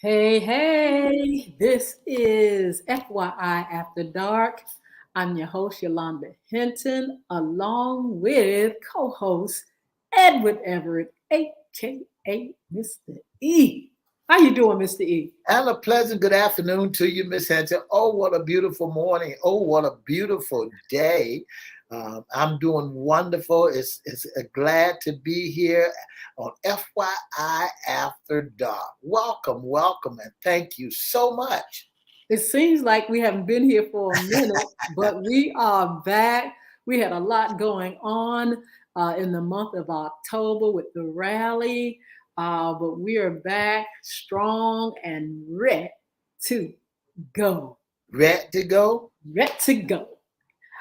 Hey, hey, this is FYI After Dark. I'm your host, Yolanda Hinton, along with co host Edward Everett, aka Mr. E. How you doing, Mr. E? And a pleasant good afternoon to you, Miss Hinton. Oh, what a beautiful morning. Oh, what a beautiful day. I'm doing wonderful. It's glad to be here on FYI After Dark. Welcome, welcome, and thank you so much. It seems like we haven't been here for a minute, but we are back. We had a lot going on in the month of October with the rally, but we are back strong and ready to go. Ready to go? Ready to go.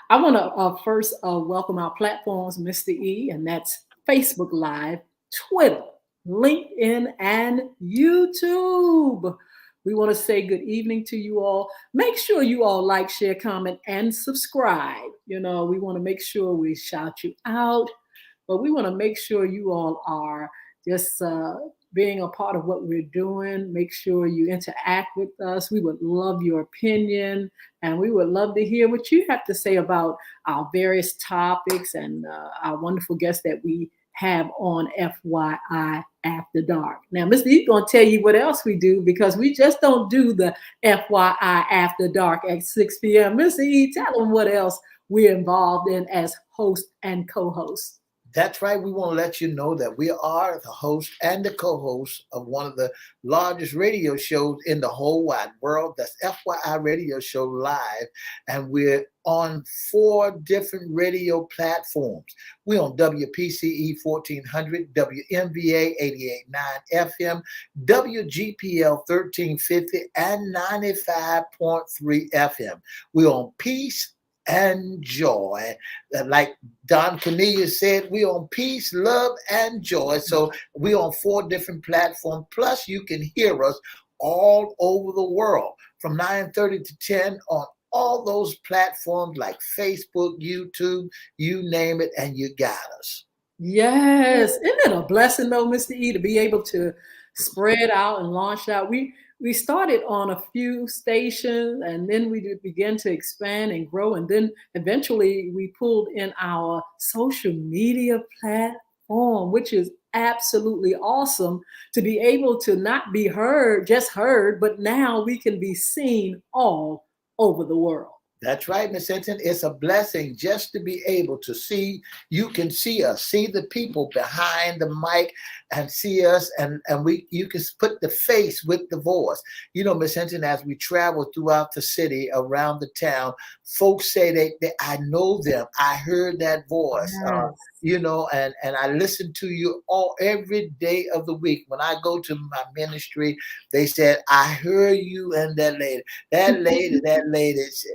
I want to first welcome our platforms, Mr. E, and that's Facebook Live, Twitter, LinkedIn, and YouTube. We want to say good evening to you all. Make sure you all like, share, comment, and subscribe. You know, we want to make sure we shout you out, but we want to make sure you all are just being a part of what we're doing. Make sure you interact with us. We would love your opinion, and we would love to hear what you have to say about our various topics and our wonderful guests that we have on FYI After Dark. Now, Mr. E's going to tell you what else we do because we just don't do the FYI After Dark at 6 p.m. Mr. E, tell them what else we're involved in as host and co-host. That's right. We want to let you know that we are the host and the co-host of one of the largest radio shows in the whole wide world. That's FYI Radio Show Live. And we're on 4 different radio platforms. We're on WPCE 1400, WMVA 88.9 FM, WGPL 1350, and 95.3 FM. We're on Peace and Joy. Like Don Cornelius said, we on peace, love, and joy. So we on 4 different platforms. Plus, you can hear us all over the world from 9:30 to 10 on all those platforms like Facebook, YouTube, you name it, and you got us. Yes. Isn't it a blessing though, Mr. E, to be able to spread out and launch out? We started on a few stations and then we began to expand and grow. And then eventually we pulled in our social media platform, which is absolutely awesome to be able to not be heard, just heard, but now we can be seen all over the world. That's right, Miss Hinton. It's a blessing just to be able to see. You can see us, see the people behind the mic, and see us, and you can put the face with the voice. You know, Miss Hinton, as we travel throughout the city, around the town, folks say they I know them. I heard that voice. Yes. And I listen to you every day of the week. When I go to my ministry, they said, I heard you and that lady, that lady.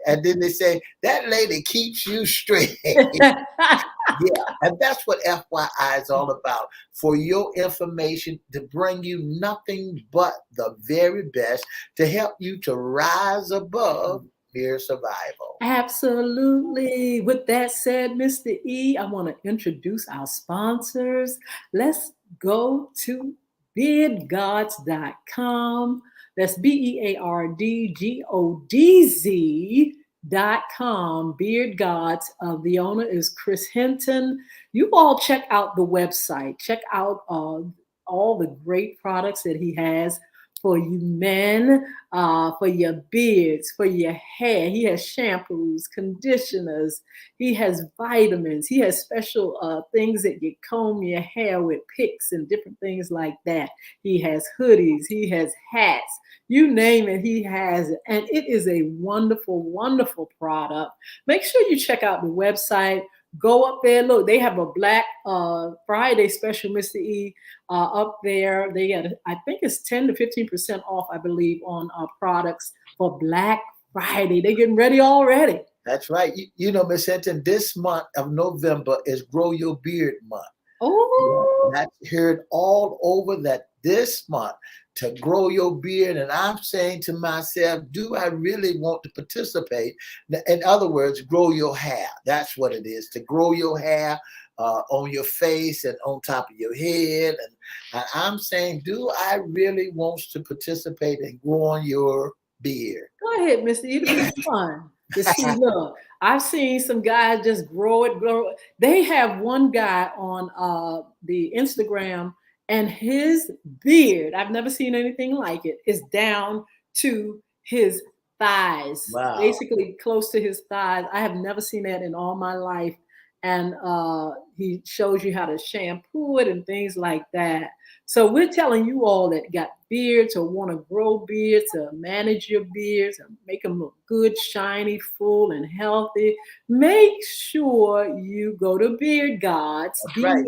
And then they say, that lady keeps you straight. Yeah, and that's what FYI is all about. For your information, to bring you nothing but the very best to help you to rise above mere survival. Absolutely. With that said, Mr. E, I want to introduce our sponsors. Let's go to beardgods.com. That's beardgodz.com. Beard Gods. The owner is Chris Hinton. You all check out the website. Check out all the great products that he has for you men, for your beards, for your hair. He has shampoos, conditioners. He has vitamins. He has special things that you comb your hair with, picks and different things like that. He has hoodies. He has hats. You name it, he has it. And it is a wonderful, wonderful product. Make sure you check out the website. Go up there. Look, they have a Black Friday special, Mr. E, up there. They got, I think it's 10 to 15% off, I believe, on products for Black Friday. They're getting ready already. That's right. You know, Miss Hinton, this month of November is Grow Your Beard Month. Oh, That's heard all over that this month to grow your beard. And I'm saying to myself, do I really want to participate? In other words, grow your hair. That's what it is, to grow your hair. on your face and on top of your head. And I'm saying, do I really want to participate in growing your beard? Go ahead, Mr. It'll be fun to see. Look, I've seen some guys just grow it. They have one guy on the Instagram, and his beard, I've never seen anything like it, is down to his thighs, Wow. basically close to his thighs. I have never seen that in all my life. And he shows you how to shampoo it and things like that. So we're telling you all that got beards or want to grow beards, to manage your beards and make them look good, shiny, full, and healthy. Make sure you go to Beard Gods, That's right.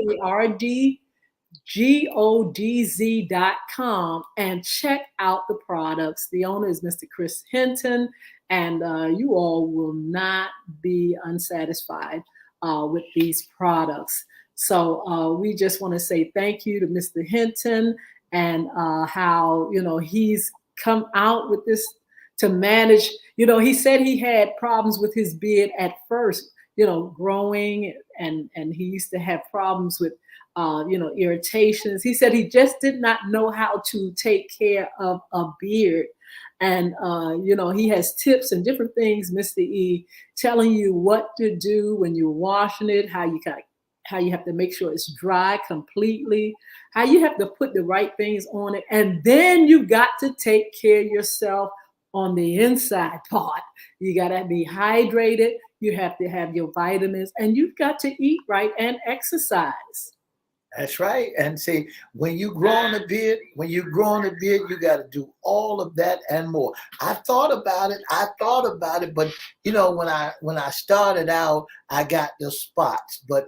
BeardGodz.com, and check out the products. The owner is Mr. Chris Hinton, and you all will not be unsatisfied with these products. So we just want to say thank you to Mr. Hinton, and how, he's come out with this to manage. He said he had problems with his beard at first, growing, and he used to have problems with irritations. He said he just did not know how to take care of a beard. And he has tips and different things, Mr. E, telling you what to do when you're washing it, how you have to make sure it's dry completely, how you have to put the right things on it, and then you got to take care of yourself on the inside part. You got to be hydrated, you have to have your vitamins, and you've got to eat right and exercise. That's right. And see, when you growing a beard, you got to do all of that and more. I thought about it, but when I started out, I got the spots. But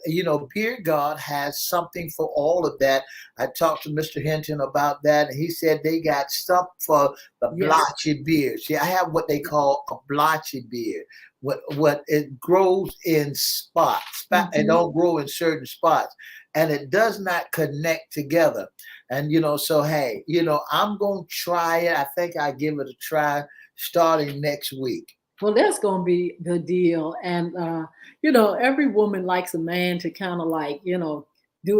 Beard God has something for all of that. I talked to Mr. Hinton about that, and he said they got stuff for the blotchy beard. See, I have what they call a blotchy beard. What it grows in spots. It don't grow in certain spots, and it does not connect together. And so hey, I'm gonna try it. I think I give it a try starting next week. Well, that's going to be the deal. And, every woman likes a man to kind of like, do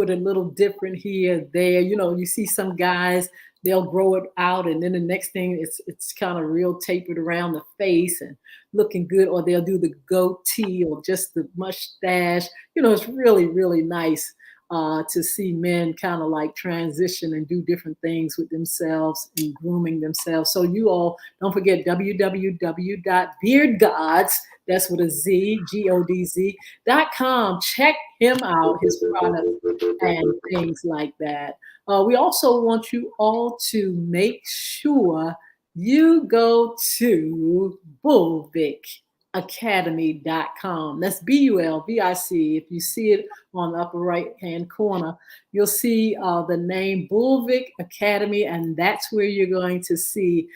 it a little different here, there. You see some guys, they'll grow it out, and then the next thing it's kind of real tapered around the face and looking good, or they'll do the goatee or just the mustache. It's really, really nice to see men kind of like transition and do different things with themselves and grooming themselves. So you all don't forget www.beardgods, that's with a Z, GODZ.com. Check him out, his products and things like that. We also want you all to make sure you go to BulvicAcademy.com. That's BULVIC. If you see it on the upper right hand corner, you'll see the name Bulvic Academy, and that's where you're going to see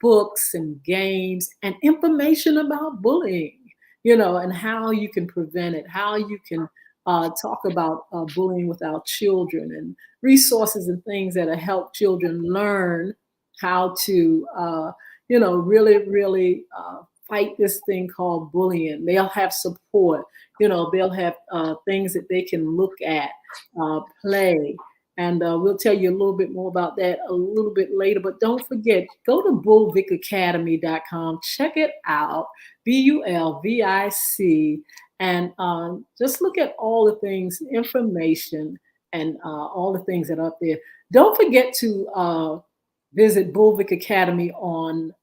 books and games and information about bullying, and how you can prevent it, how you can talk about bullying with our children, and resources and things that'll help children learn how to, really, really fight this thing called bullying. They'll have support. They'll have things that they can look at, play. And we'll tell you a little bit more about that a little bit later. But don't forget, go to BulvicAcademy.com. Check it out, BULVIC. And just look at all the things, information, and all the things that are up there. Don't forget to visit Bulvic Academy on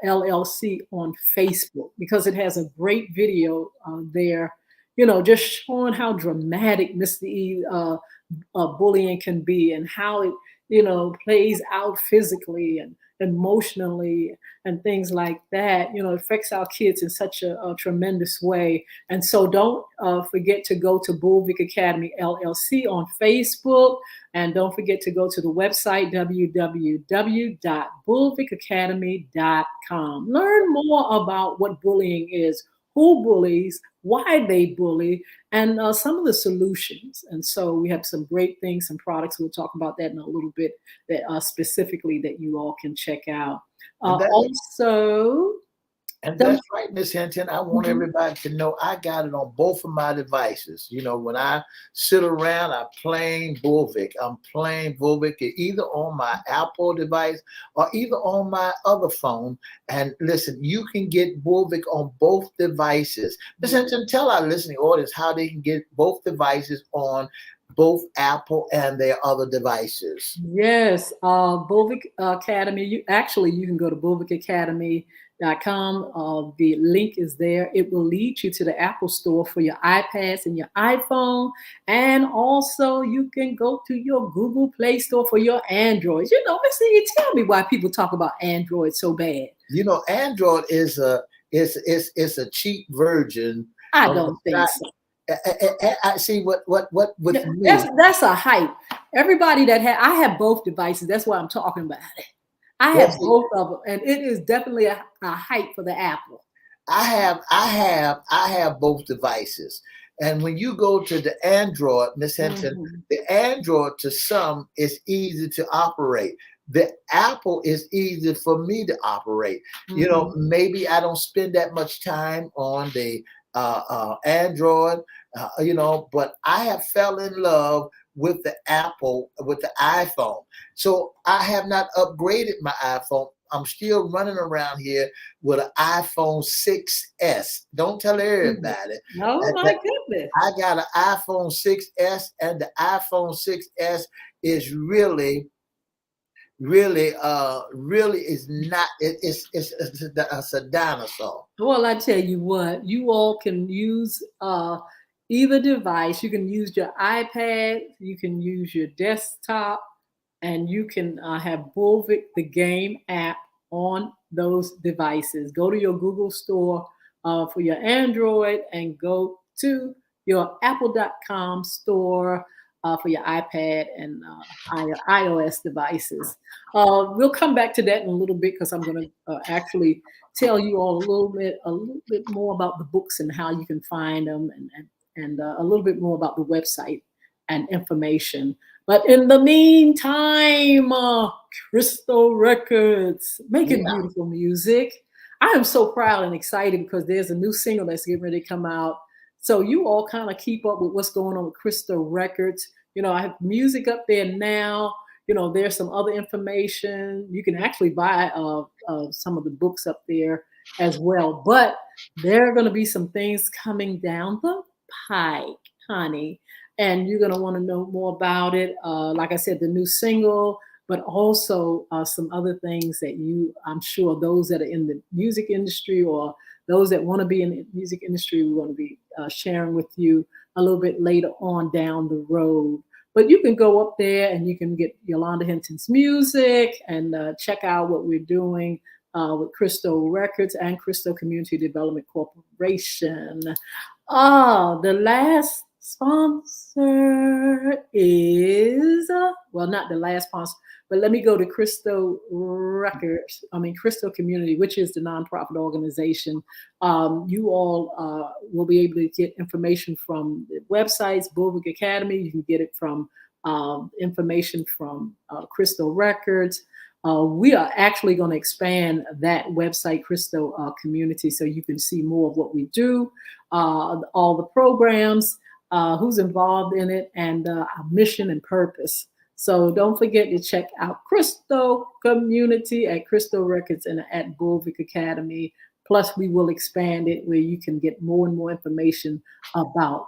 LLC on Facebook, because it has a great video there, just showing how dramatic Mr. E bullying can be, and how it, plays out physically and emotionally and things like that. It affects our kids in such a tremendous way. And so don't forget to go to Bulvic Academy LLC on Facebook. And don't forget to go to the website, www.bulvicacademy.com. Learn more about what bullying is, who bullies, why they bully, and some of the solutions. And so we have some great things, some products. We'll talk about that in a little bit, that specifically that you all can check out. Also, And Them- that's right, Miss Hinton. I want Mhm. everybody to know I got it on both of my devices. You know, when I sit around, I'm playing Bulvic. I'm playing Bulvic either on my Apple device or either on my other phone. And listen, you can get Bulvic on both devices. Miss Hinton, tell our listening audience how they can get both devices on both Apple and their other devices. Yes, Bulvic Academy. You can go to bulvicacademy.com. The link is there. It will lead you to the Apple Store for your iPads and your iPhone, and also you can go to your Google Play Store for your Androids. You know, Mr. E, tell me why people talk about Android so bad. You know, Android is a cheap version I of don't think so. I see what with Yeah, me. that's a hype. Everybody that I have both devices. That's why I'm talking about it. I Well, have see, both of them, and it is definitely a hype for the Apple. I have both devices, and when you go to the Android, Miss Hinton, Mhm. the Android to some is easy to operate. The Apple is easy for me to operate. You know, Mhm. maybe I don't spend that much time on the Android, but I have fell in love with the Apple, with the iPhone. So I have not upgraded my iPhone. I'm still running around here with an iPhone 6S. Don't tell Mhm. everybody Oh my that goodness. I got an iPhone 6S, and the iPhone 6S is really is not. It's a dinosaur. Well, I tell you what, you all can use either device. You can use your iPad, you can use your desktop, and you can have Bulvic, the game app, on those devices. Go to your Google Store for your Android and go to your Apple.com store for your iPad and iOS devices. We'll come back to that in a little bit because I'm going to actually tell you all a little bit more about the books and how you can find them, and a little bit more about the website and information. But in the meantime, Crystal Records making Yeah. beautiful music. I am so proud and excited because there's a new single that's getting ready to come out. So you all kind of keep up with what's going on with Crystal Records. You know, I have music up there now. You know, there's some other information. You can actually buy some of the books up there as well. But there are going to be some things coming down the pike, honey, and you're going to want to know more about it. Like I said, the new single, but also some other things that I'm sure those that are in the music industry or those that want to be in the music industry, we want to be sharing with you a little bit later on down the road. But you can go up there and you can get Yolanda Hinton's music and check out what we're doing with Crystal Records and Crystal Community Development Corporation. The last sponsor is, well, not the last sponsor, but let me go to Crystal Records, Crystal Community, which is the nonprofit organization. You all will be able to get information from the websites, Bulvic Academy. You can get it from information from Crystal Records. We are actually going to expand that website, Crystal Community, so you can see more of what we do, all the programs, who's involved in it, and our mission and purpose. So don't forget to check out Crystal Community at Crystal Records and at Bulvic Academy. Plus, we will expand it where you can get more and more information about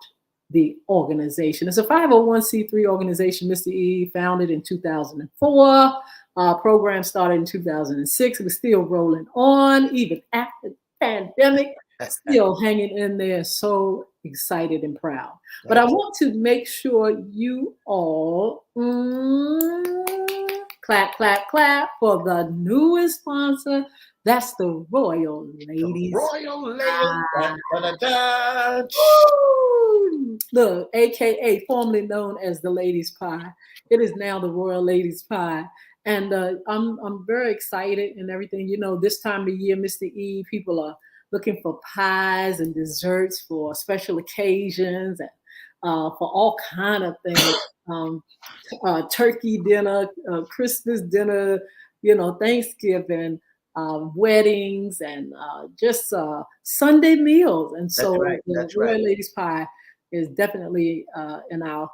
the organization. It's a 501c3 organization, Mr. E, founded in 2004. Program started in 2006. We're still rolling on, even after the pandemic, still hanging in there. So excited and proud. But I That's want to make sure you all clap, clap, clap for the newest sponsor. That's the Royal the Ladies. Royal Lady. Dun, dun, dun, dun. Woo! Look, AKA formerly known as the Ladies Pie. It is now the Royal Ladies Pie. And I'm very excited and everything. You know, this time of year, Mr. E, people are looking for pies and desserts for special occasions and for all kind of things. Turkey dinner, Christmas dinner, Thanksgiving. weddings and just Sunday meals. And That's so right. the That's right. Royal Ladies Pie is definitely in our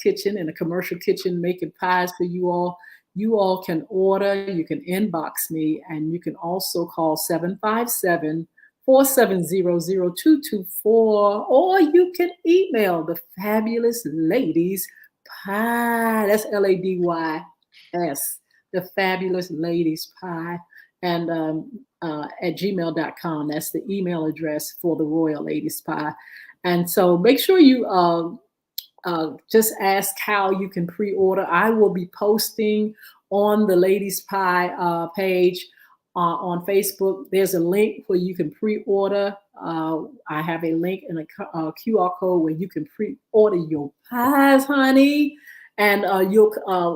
kitchen, in a commercial kitchen, making pies for you all. You all can order, you can inbox me, and you can also call 757 470 0224, or you can email the Fabulous Ladies Pie. That's LADYS, the Fabulous Ladies Pie, and at gmail.com. That's the email address for the Royal Ladies Pie. And so make sure you just ask how you can pre-order. I will be posting on the Ladies Pie page on Facebook. There's a link where you can pre-order. I have a link and a QR code where you can pre-order your pies, honey. And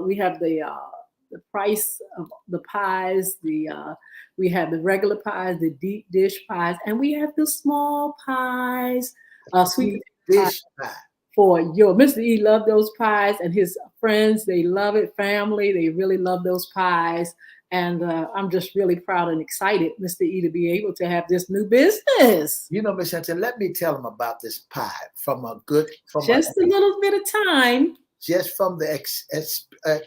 we have the price of the pies. We have the regular pies, the deep dish pies, and we have the small pies, sweet Deep potato pie dish pie. for your Mr. E love those pies, and his friends, they love it. Family, they really love those pies. And I'm just really proud and excited, Mr. E, to be able to have this new business. You know, Miss Hinton, let me tell them about this pie Just a little bit of time. just from the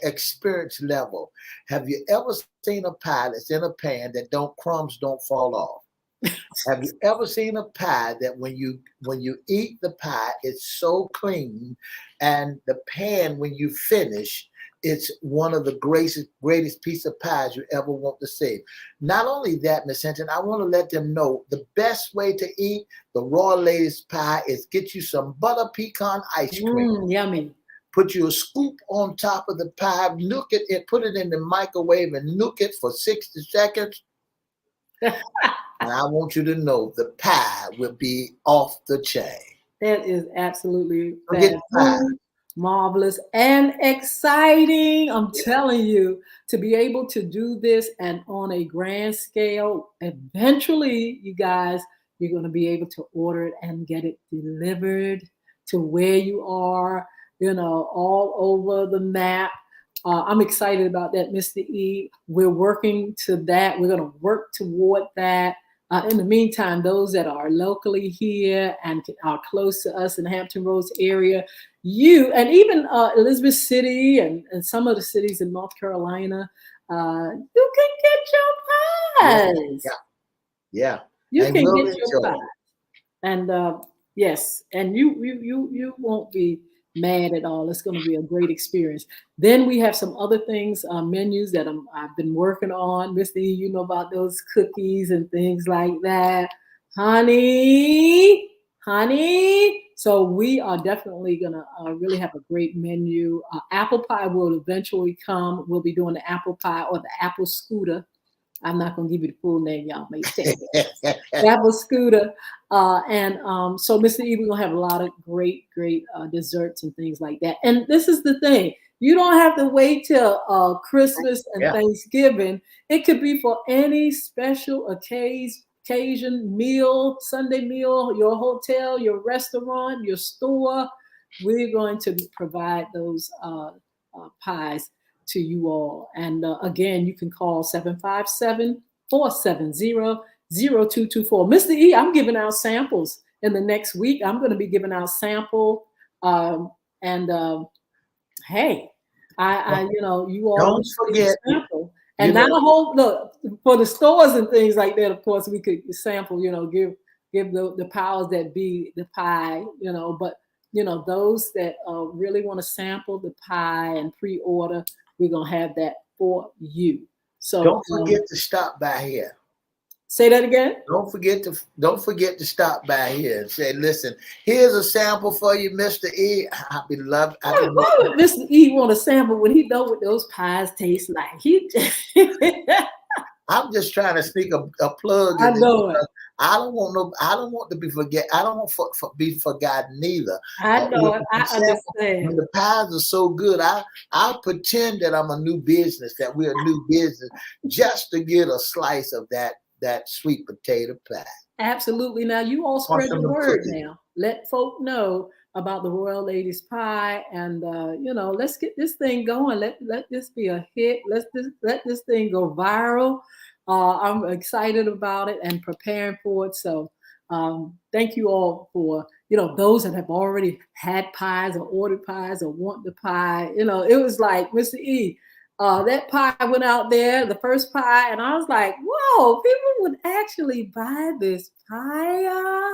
experience level. Have you ever seen a pie that's in a pan that crumbs don't fall off? Have you ever seen a pie that when you eat the pie, it's so clean, and the pan when you finish, it's one of the greatest piece of pies you ever want to see. Not only that, Miss Hinton, I want to let them know the best way to eat the Royal Ladies Pie is get you some butter pecan ice cream. Yummy. Put you a scoop on top of the pie, nuke it, and put it in the microwave and nuke it for 60 seconds. And I want you to know the pie will be off the chain. That is absolutely Forget the pie. marvelous and exciting. I'm telling you, to be able to do this and on a grand scale, eventually, you guys, you're going to be able to order it and get it delivered to where you are, all over the map. I'm excited about that, Mr. E. We're working to that. We're going to work toward that. In the meantime, those that are locally here and are close to us in the Hampton Roads area, and even Elizabeth City and some of the cities in North Carolina, you can get your pies. Yeah. You And can we'll get your enjoy it. pies. And yes, and you won't be mad at all. It's going to be a great experience. Then we have some other things, menus that I've been working on. Mr. E, you know about those cookies and things like that. Honey. So we are definitely going to really have a great menu. Apple pie will eventually come. We'll be doing the apple pie or the apple scooter. I'm not going to give you the full name. Y'all may take it. Apple scooter. So, Mr. E, we're going to have a lot of great desserts and things like that. And this is the thing. You don't have to wait till Christmas and Thanksgiving. It could be for any special occasion, meal, Sunday meal, your hotel, your restaurant, your store. We're going to provide those pies to you all. And again, you can call 757 470 0224. Mr. E, I'm giving out samples in the next week. I'm going to be giving out sample. Hey, you all don't forget sample. And not a whole look for the stores and things like that. Of course, we could sample. Give the powers that be the pie. But those that really want to sample the pie and pre-order, we're gonna have that for you. So don't forget to stop by here. Say that again. Don't forget to stop by here and say, listen, here's a sample for you, Mr. E. I'd be loved. Why would Mr. E want a sample when he know what those pies taste like? I'm just trying to sneak a plug in. I know it. I don't want to be forget. I don't want to be forgotten either. I know it. I understand. When the pies are so good, I'll pretend that I'm a new business, that we're a new business, just to get a slice of that sweet potato pie. Absolutely. Now you all spread the word now. Let folk know about the Royal Ladies Pie, and let's get this thing going. Let this be a hit. Let this thing go viral. I'm excited about it and preparing for it. So thank you all for, those that have already had pies or ordered pies or want the pie. It was like, Mr. E, that pie went out there, the first pie, and I was like, whoa, people would actually buy this pie.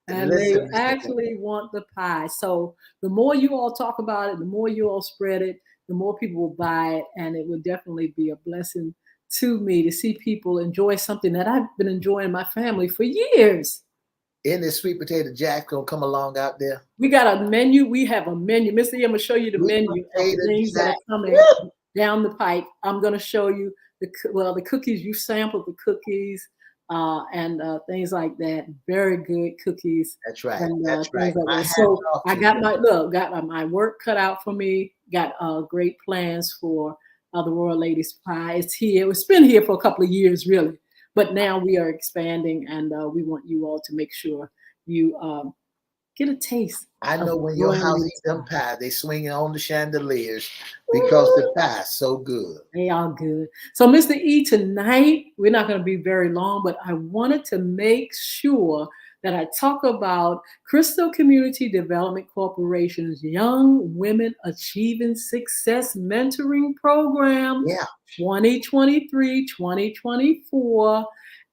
And they Listen, Mr. actually want the pie. So the more you all talk about it, the more you all spread it, the more people will buy it. And it would definitely be a blessing to me to see people enjoy something that I've been enjoying in my family for years. In this sweet potato jack gonna come along out there? We got a menu. We have a menu. Mr. E, I'm going to show you the Sweet menu of potato things that jack. are coming down the pike. I'm going to show you the cookies. You sampled the cookies and things like that. Very good cookies. That's right. And That's right. things like My that. hats So off I to got you. my work cut out for me. Got great plans for the Royal Ladies Pie. It's here. It's been here for a couple of years, really. But now we are expanding, and we want you all to make sure you get a taste I of know when your Royal house eat Ladies them Pie. pie, they swinging on the chandeliers because the Ooh, pie's so good. they are good. So, Mr. E, tonight, we're not going to be very long, but I wanted to make sure that I talk about Crystal Community Development Corporation's Young Women Achieving Success Mentoring Program Yeah, 2023-2024.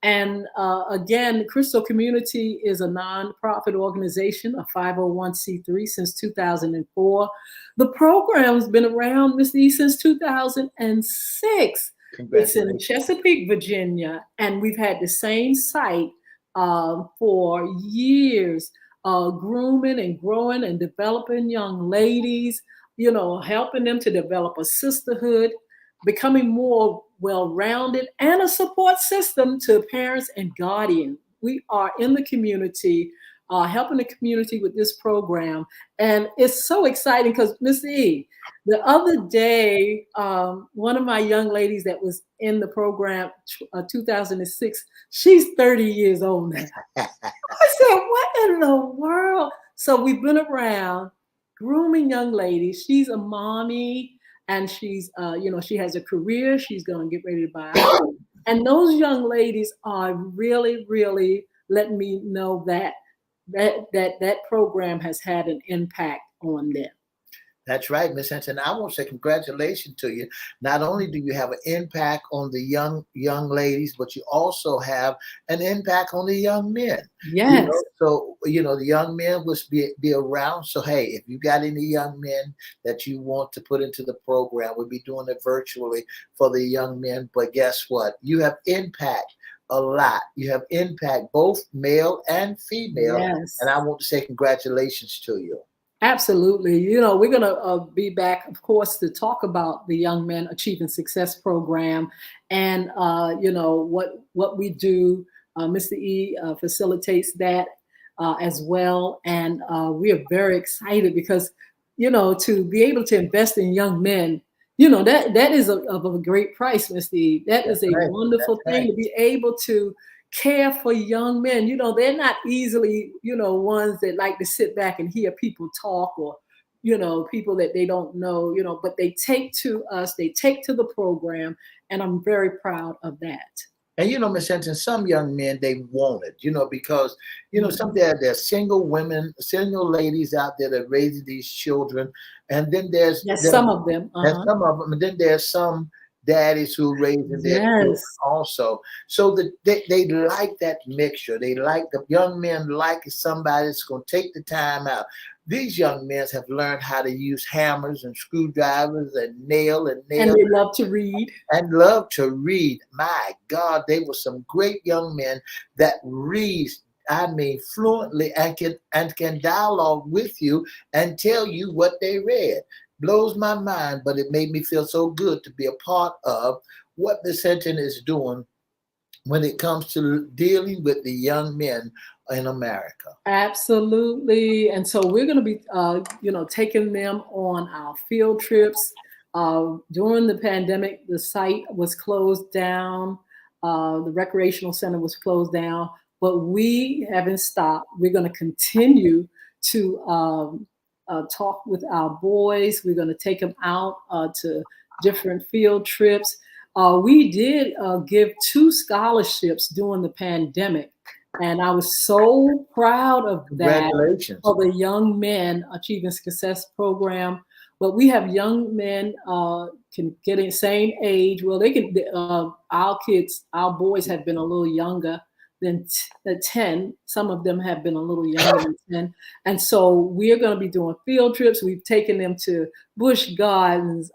And again, Crystal Community is a nonprofit organization, a 501c3 since 2004. The program's been around, Ms. E, since 2006. It's in congratulations. Chesapeake, Virginia, and we've had the same site for years, grooming and growing and developing young ladies, helping them to develop a sisterhood, becoming more well-rounded, and a support system to parents and guardians. We are in the community, helping the community with this program. And it's so exciting because, Miss E, the other day, one of my young ladies that was in the program, 2006, she's 30 years old now. I said, what in the world? So we've been around grooming young ladies. She's a mommy and she's, she has a career. She's going to get ready to buy a house. And those young ladies are really, really letting me know that program has had an impact on them. That's right, Miss Hinton. I want to say congratulations to you. Not only do you have an impact on the young ladies, but you also have an impact on the young men. Yes. So the young men will be around. So hey, if you got any young men that you want to put into the program, we'll be doing it virtually for the young men. But guess what? You have impact a lot. You have impact both male and female, Yes. and I want to say congratulations to you. Absolutely. We're going to be back, of course, to talk about the Young Men Achieving Success program and, what we do. Mr. E facilitates that as well. And we are very excited because, to be able to invest in young men, that is of a great price, Mr. E. That is a Right. wonderful That's thing right. to be able to care for young men. They're not easily, ones that like to sit back and hear people talk or, people that they don't know, but they take to us, they take to the program, and I'm very proud of that. And Miss Hinton, some young men they want it, because some Mhm. there's single women, single ladies out there that raising these children, and then there's Yes, there's, some of them. there's Uh-huh. some of them, and then there's some daddies who raising their children Yes. also. So they like that mixture. They like the young men like somebody that's going to take the time out. These young men have learned how to use hammers and screwdrivers and And nail they love to read. and love to read. My God, they were some great young men that read. I mean, fluently and can dialogue with you and tell you what they read. Blows my mind, but it made me feel so good to be a part of what the Hinton is doing when it comes to dealing with the young men in America. Absolutely. And so we're going to be, taking them on our field trips. During the pandemic, the site was closed down. The recreational center was closed down, but we haven't stopped. We're going to continue to talk with our boys. We're going to take them out to different field trips. We did give 2 scholarships during the pandemic, and I was so proud of that Congratulations. for the Young Men Achieving Success program. But we have young men can get in same age. Well, they can. Our kids, our boys have been a little younger than 10. Some of them have been a little younger than 10. And so we're going to be doing field trips. We've taken them to Busch Gardens,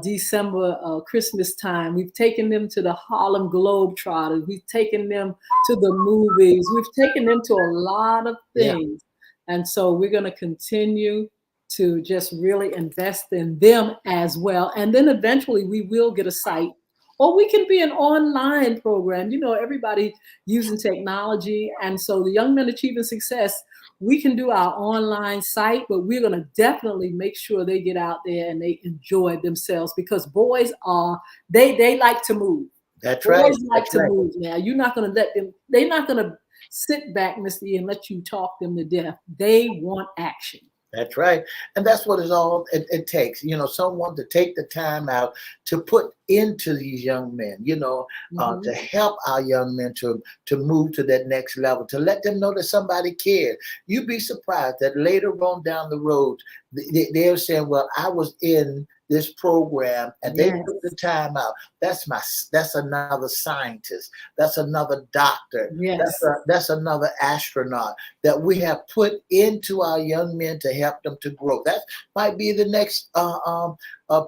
December, Christmas time. We've taken them to the Harlem Globetrotters. We've taken them to the movies. We've taken them to a lot of Yeah, things. And so we're going to continue to just really invest in them as well. And then eventually we will get a site, or we can be an online program. You know, everybody using technology. And so the Young Men Achieving Success, we can do our online site, but we're going to definitely make sure they get out there and they enjoy themselves, because boys are, they like to move. that's right. Boys like That's to right. move now. You're not going to let them, they're not going to sit back, Mr. E, and let you talk them to death. They want action. That's right. And that's what it takes, someone to take the time out to put into these young men, to help our young men to move to that next level, to let them know that somebody cares. You'd be surprised that later on down the road, they're saying, well, I was in this program and they Yes. took the time out. That's another scientist. That's another doctor. Yes. That's another astronaut that we have put into our young men to help them to grow. That might be the next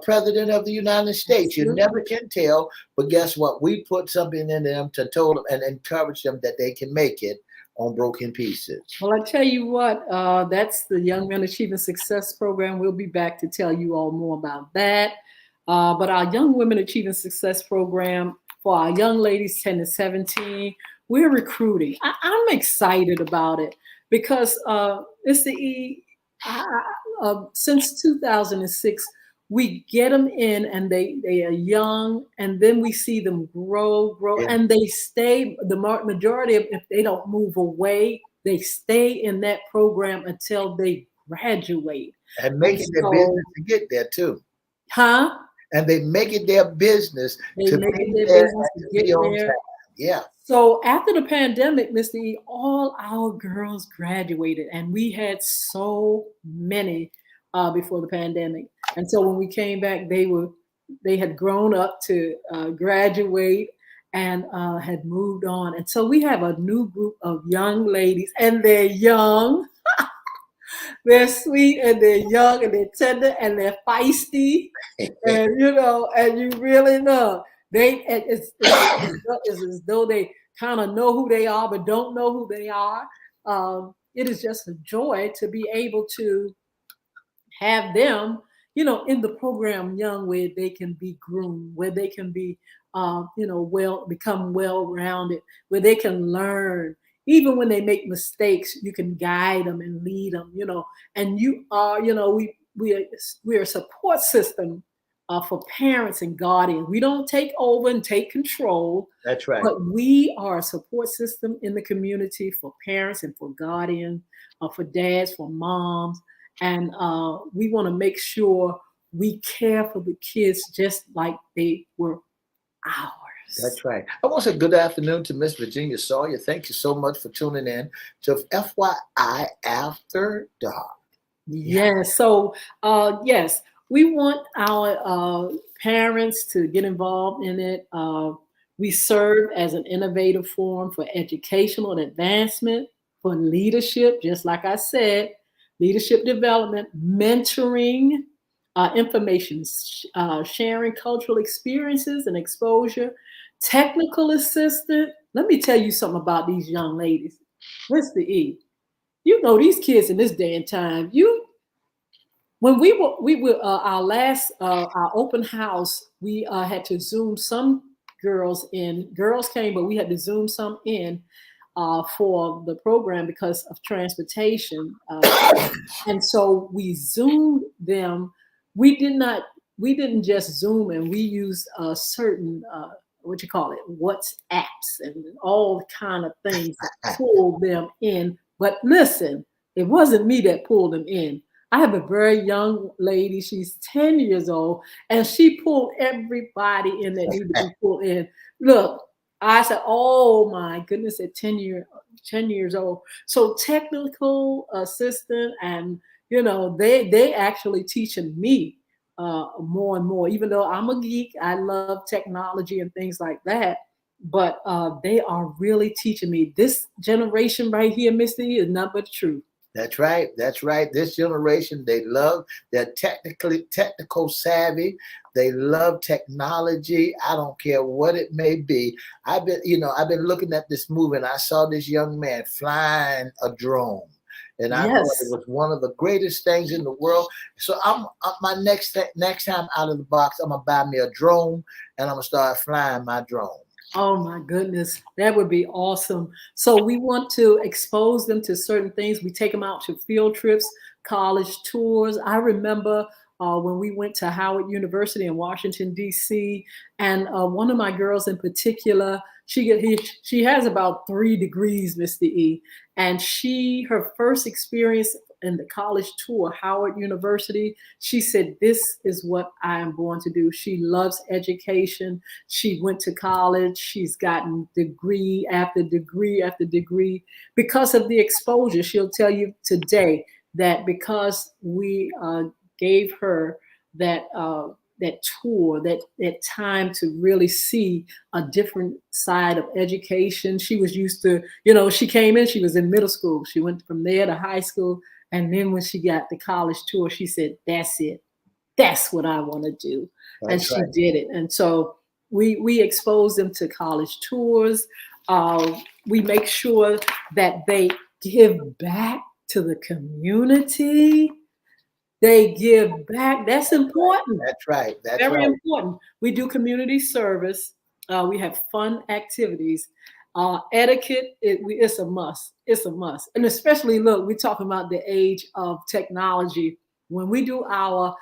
president of the United States. You never can tell, but guess what? We put something in them to tell them and encourage them that they can make it on broken pieces. Well, I tell you what, that's the Young Men Achieving Success program. We'll be back to tell you all more about that. But our Young Women Achieving Success program for our young ladies 10 to 17, we're recruiting. I'm excited about it because Mr. E, since 2006, we get them in and they are young, and then we see them grow, Yeah. and they stay. The majority of, if they don't move away, they stay in that program until they graduate. And make it their business to get there too. Huh? And they make it their business They to make it be their there business and to to get be on there. time. Yeah. So after the pandemic, Mr. E, all our girls graduated, and we had so many before the pandemic. And so when we came back, they had grown up to graduate and had moved on. And so we have a new group of young ladies, and they're young, they're sweet, and they're young, and they're tender, and they're feisty, and and you really know it's as though they kind of know who they are, but don't know who they are. It is just a joy to be able to have them, in the program young, where they can be groomed, where they can be, become well-rounded, where they can learn. Even when they make mistakes, you can guide them and lead them, and you are, we're a support system for parents and guardians. We don't take over and take control. That's right. But we are a support system in the community for parents and for guardians, for dads, for moms. And we want to make sure we care for the kids just like they were ours. That's right. I want to say good afternoon to Miss Virginia Sawyer. Thank you so much for tuning in to FYI After Dark. Yes. So, yes, we want our parents to get involved in it. We serve as an innovative forum for educational and advancement, for leadership, just like I said, leadership development, mentoring, information sharing, cultural experiences and exposure, technical assistant. Let me tell you something about these young ladies. Mr. E, these kids in this day and time, when we were our last our open house, we had to Zoom some girls in. Girls came, but we had to Zoom some in for the program because of transportation, and so we Zoomed them. We didn't just Zoom, and we used certain WhatsApps and all kind of things to pull them in. But listen, it wasn't me that pulled them in. I have a very young lady. She's 10 years old, and she pulled everybody in that need to be pulled in. Look, I said, "Oh my goodness!" At 10 years old, so technical assistant, and they actually teaching me more and more. Even though I'm a geek, I love technology and things like that. But they are really teaching me. This generation right here, Misty, is not but the truth. That's right. That's right. This generation, they love, they're technical savvy. They love technology. I don't care what it may be. I've been looking at this movie and I saw this young man flying a drone. And I thought it Yes. was one of the greatest things in the world. So my next time out of the box, I'm gonna buy me a drone and I'm gonna start flying my drone. Oh my goodness, that would be awesome. So we want to expose them to certain things. We take them out to field trips, college tours. I remember when we went to Howard University in Washington D.C. and one of my girls in particular, she has about 3 degrees, Mr. E, and her first experience in the college tour, Howard University, she said, "This is what I am going to do." She loves education. She went to college. She's gotten degree after degree after degree because of the exposure. She'll tell you today that because we gave her that tour, that time to really see a different side of education. She was used to, she came in, she was in middle school. She went from there to high school. And then when she got the college tour, she said, "That's it. That's what I want to do." And That's she right. did it. And so we expose them to college tours. We make sure that they give back to the community. They give back. That's important. That's right. That's Very right. important. We do community service. We have fun activities. Etiquette, it's a must. It's a must. And especially, look, we're talking about the age of technology. When we do our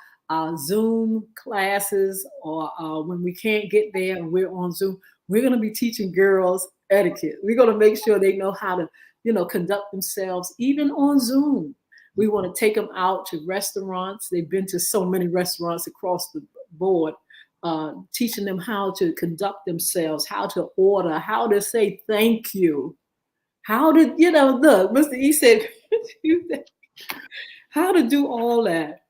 Zoom classes or when we can't get there and we're on Zoom, we're going to be teaching girls etiquette. We're going to make sure they know how to, conduct themselves even on Zoom. We want to take them out to restaurants. They've been to so many restaurants across the board, teaching them how to conduct themselves, how to order, how to say thank you, how to, look, Mr. E said, how to do all that.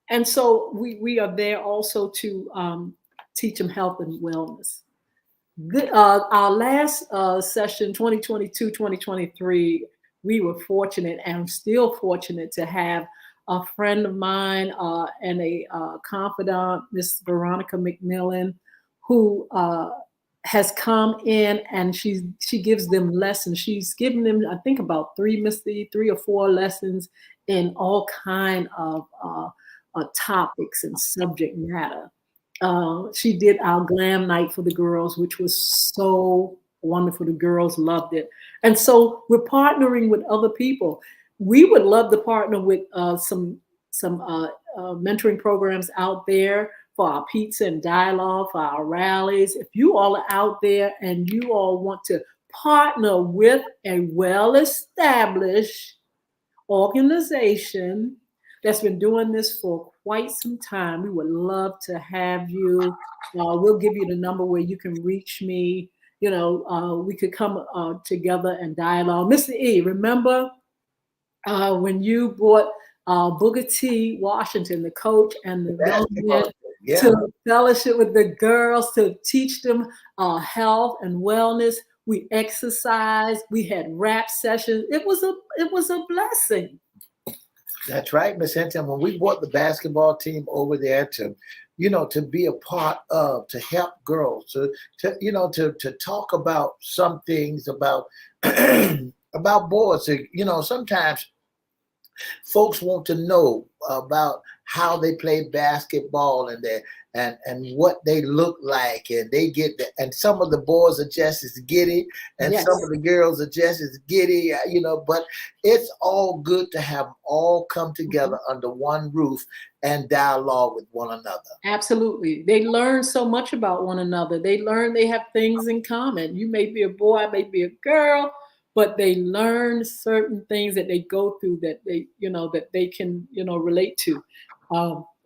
And so we are there also to teach them health and wellness. Our last session, 2022, 2023, we were fortunate and still fortunate to have a friend of mine and a confidant, Miss Veronica McMillan, who has come in and she gives them lessons. She's given them, I think, about 3 or 4 lessons in all kind of topics and subject matter. She did our glam night for the girls, which was so wonderful. The girls loved it. And so we're partnering with other people. We would love to partner with some mentoring programs out there for our pizza and dialogue, for our rallies. If you all are out there and you all want to partner with a well-established organization that's been doing this for quite some time, we would love to have you. We'll give you the number where you can reach me. We could come together and dialogue. Mr. E, remember when you brought Booker T. Washington, the coach, and the young men Basketball. Yeah. to fellowship with the girls to teach them health and wellness. We exercised. We had rap sessions. It was a blessing. That's right, Miss Hinton. When we brought the basketball team over there to be a part of, to help girls, to talk about some things about about boys. Sometimes folks want to know about how they play basketball and what they look like, and and some of the boys are just as giddy and Yes. some of the girls are just as giddy, but it's all good to have them all come together under one roof and dialogue with one another. Absolutely. They learn so much about one another. They learn they have things in common. You may be a boy, I may be a girl, but they learn certain things that they go through that they, that they can, relate to.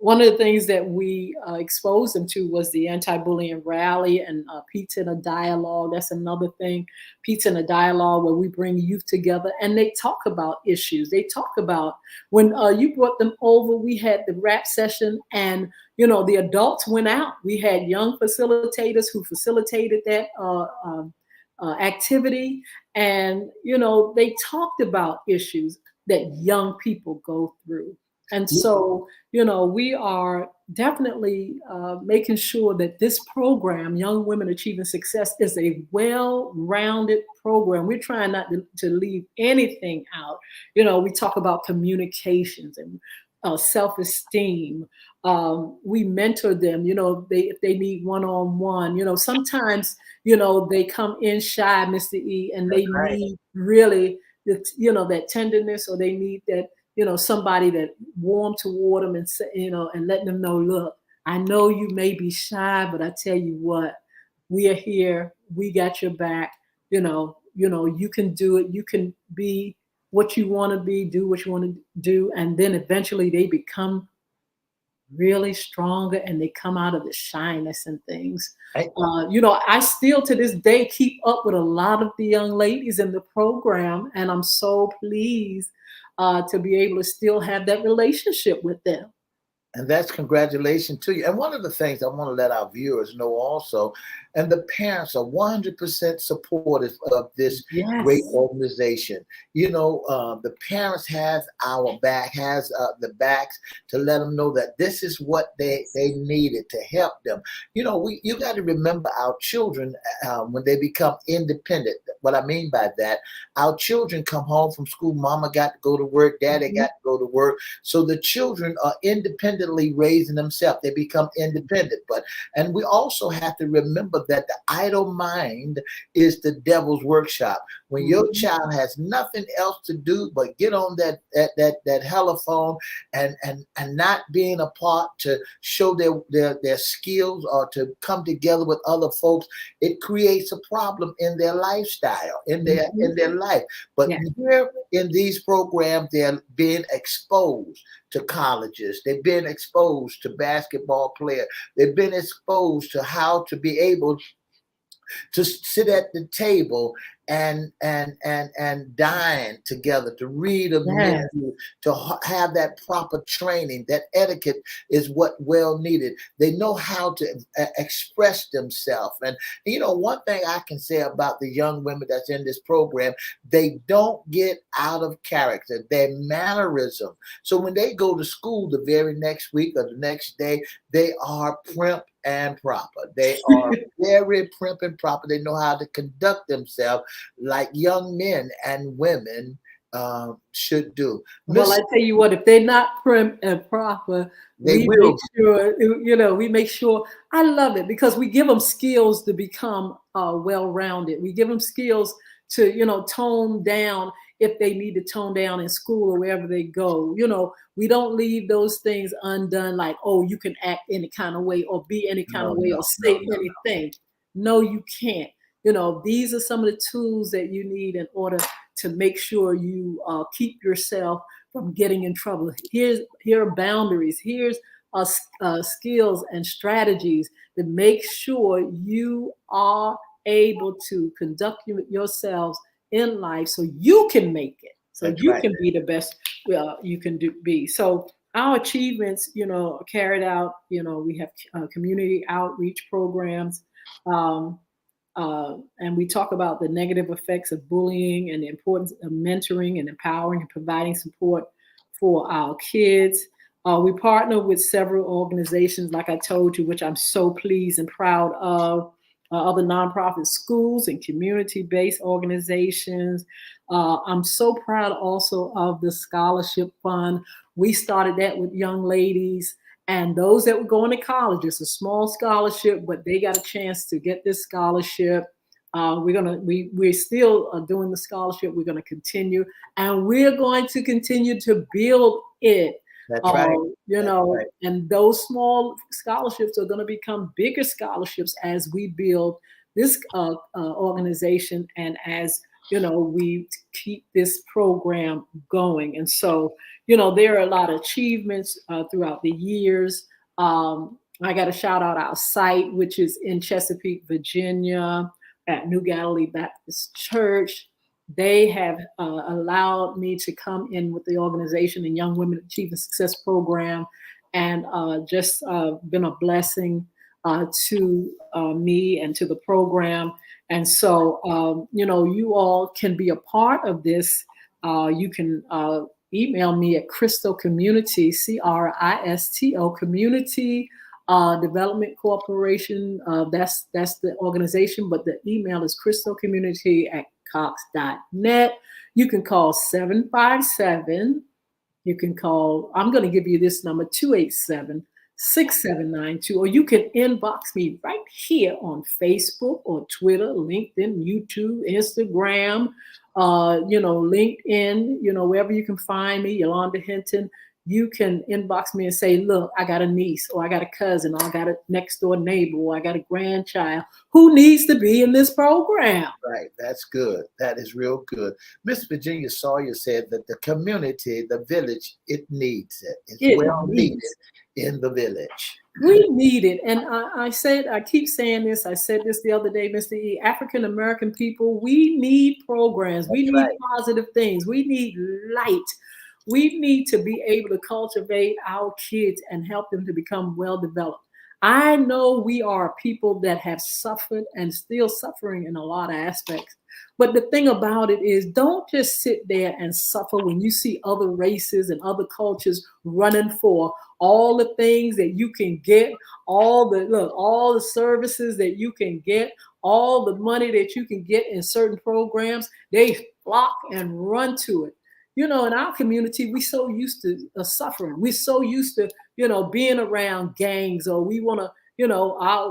One of the things that we exposed them to was the anti-bullying rally and Pizza and a Dialogue. That's another thing, Pizza and a Dialogue, where we bring youth together and they talk about issues. They talk about when you brought them over, we had the rap session and, the adults went out. We had young facilitators who facilitated that activity. And, they talked about issues that young people go through. And so, we are definitely making sure that this program, Young Women Achieving Success, is a well-rounded program. We're trying not to leave anything out. We talk about communications and self-esteem. We mentor them, if they need one-on-one. Sometimes, they come in shy, Mr. E, and they need really, that tenderness, or they need that, somebody that warm toward them and say, and letting them know, look, I know you may be shy, but I tell you what, we are here. We got your back. You can do it. You can be what you want to be, do what you want to do. And then eventually they become really stronger and they come out of the shyness and things. I still to this day keep up with a lot of the young ladies in the program, and I'm so pleased to be able to still have that relationship with them. And that's congratulations to you. And one of the things I want to let our viewers know also, and the parents are 100% supportive of this great organization. The parents has our back, has the backs to let them know that this is what they needed to help them. You got to remember our children when they become independent. What I mean by that, our children come home from school. Mama got to go to work. Daddy got to go to work. So the children are independently raising themselves. They become independent. And we also have to remember that the idle mind is the devil's workshop. When your child has nothing else to do but get on that telephone and not being a part to show their skills or to come together with other folks, it creates a problem in their lifestyle, in their life. But here in these programs, they're being exposed to colleges. They've been exposed to basketball players. They've been exposed to how to be able to sit at the table and dine together, to read a menu, to have that proper training. That etiquette is what well needed. They know how to express themselves. And one thing I can say about the young women that's in this program, they don't get out of character. Their mannerism. So when they go to school the very next week or the next day, they are prim and proper. They are very prim and proper. They know how to conduct themselves like young men and women should do. Well, I tell you what, if they're not prim and proper, we make sure. I love it because we give them skills to become well-rounded. We give them skills to, tone down if they need to tone down in school or wherever they go. We don't leave those things undone, like, oh, you can act any kind of way or be any kind of way or say anything. No, you can't. These are some of the tools that you need in order to make sure you keep yourself from getting in trouble. Here are boundaries. Here's skills and strategies to make sure you are able to conduct yourselves in life so you can make it, so you can be the best you can be. So our achievements, carried out, we have community outreach programs, and we talk about the negative effects of bullying and the importance of mentoring and empowering and providing support for our kids. We partner with several organizations, like I told you, which I'm so pleased and proud of. Other nonprofit schools and community-based organizations. I'm so proud also of the scholarship fund. We started that with young ladies and those that were going to college. It's a small scholarship, but they got a chance to get this scholarship. We're still doing the scholarship. We're going to continue, and we're going to continue to build it. That's right. And those small scholarships are going to become bigger scholarships as we build this organization and as we keep this program going. And so, there are a lot of achievements throughout the years. I got to shout out our site, which is in Chesapeake, Virginia, at New Galilee Baptist Church. They have allowed me to come in with the organization and Young Women Achieving Success program, and just been a blessing to me and to the program. And so, you all can be a part of this. You can email me at Crystal Community, Cristo Community Development Corporation. That's the organization, but the email is crystalcommunity@cox.net. You can call 757. You can call, I'm going to give you this number, 287-6792, or you can inbox me right here on Facebook or Twitter, LinkedIn, YouTube, Instagram, LinkedIn, wherever you can find me, Yolanda Hinton. You can inbox me and say, look, I got a niece, or I got a cousin, or I got a next door neighbor, or I got a grandchild who needs to be in this program. Right. That's good. That is real good. Miss Virginia Sawyer said that the community, the village, it needs it. It's well needed in the village. We need it. And I keep saying this. I said this the other day, Mr. E. African American people, we need programs. We need positive things. We need light. We need to be able to cultivate our kids and help them to become well developed. I know we are people that have suffered and still suffering in a lot of aspects. But the thing about it is, don't just sit there and suffer when you see other races and other cultures running for all the things that you can get, all the services that you can get, all the money that you can get in certain programs. They flock and run to it. In our community, we're so used to suffering. We're so used to, being around gangs, or we want to,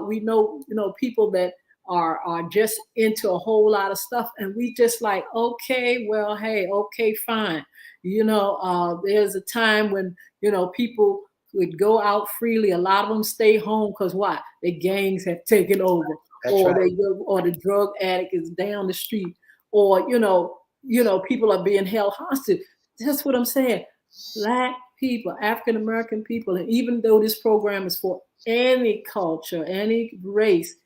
we know, people that are just into a whole lot of stuff. And we just like, okay, well, hey, okay, fine. There's a time when, people would go out freely. A lot of them stay home because why? The gangs have taken over. Or the drug addict is down the street, or, people are being held hostage. That's what I'm saying. Black people, African American people, and even though this program is for any culture, any race,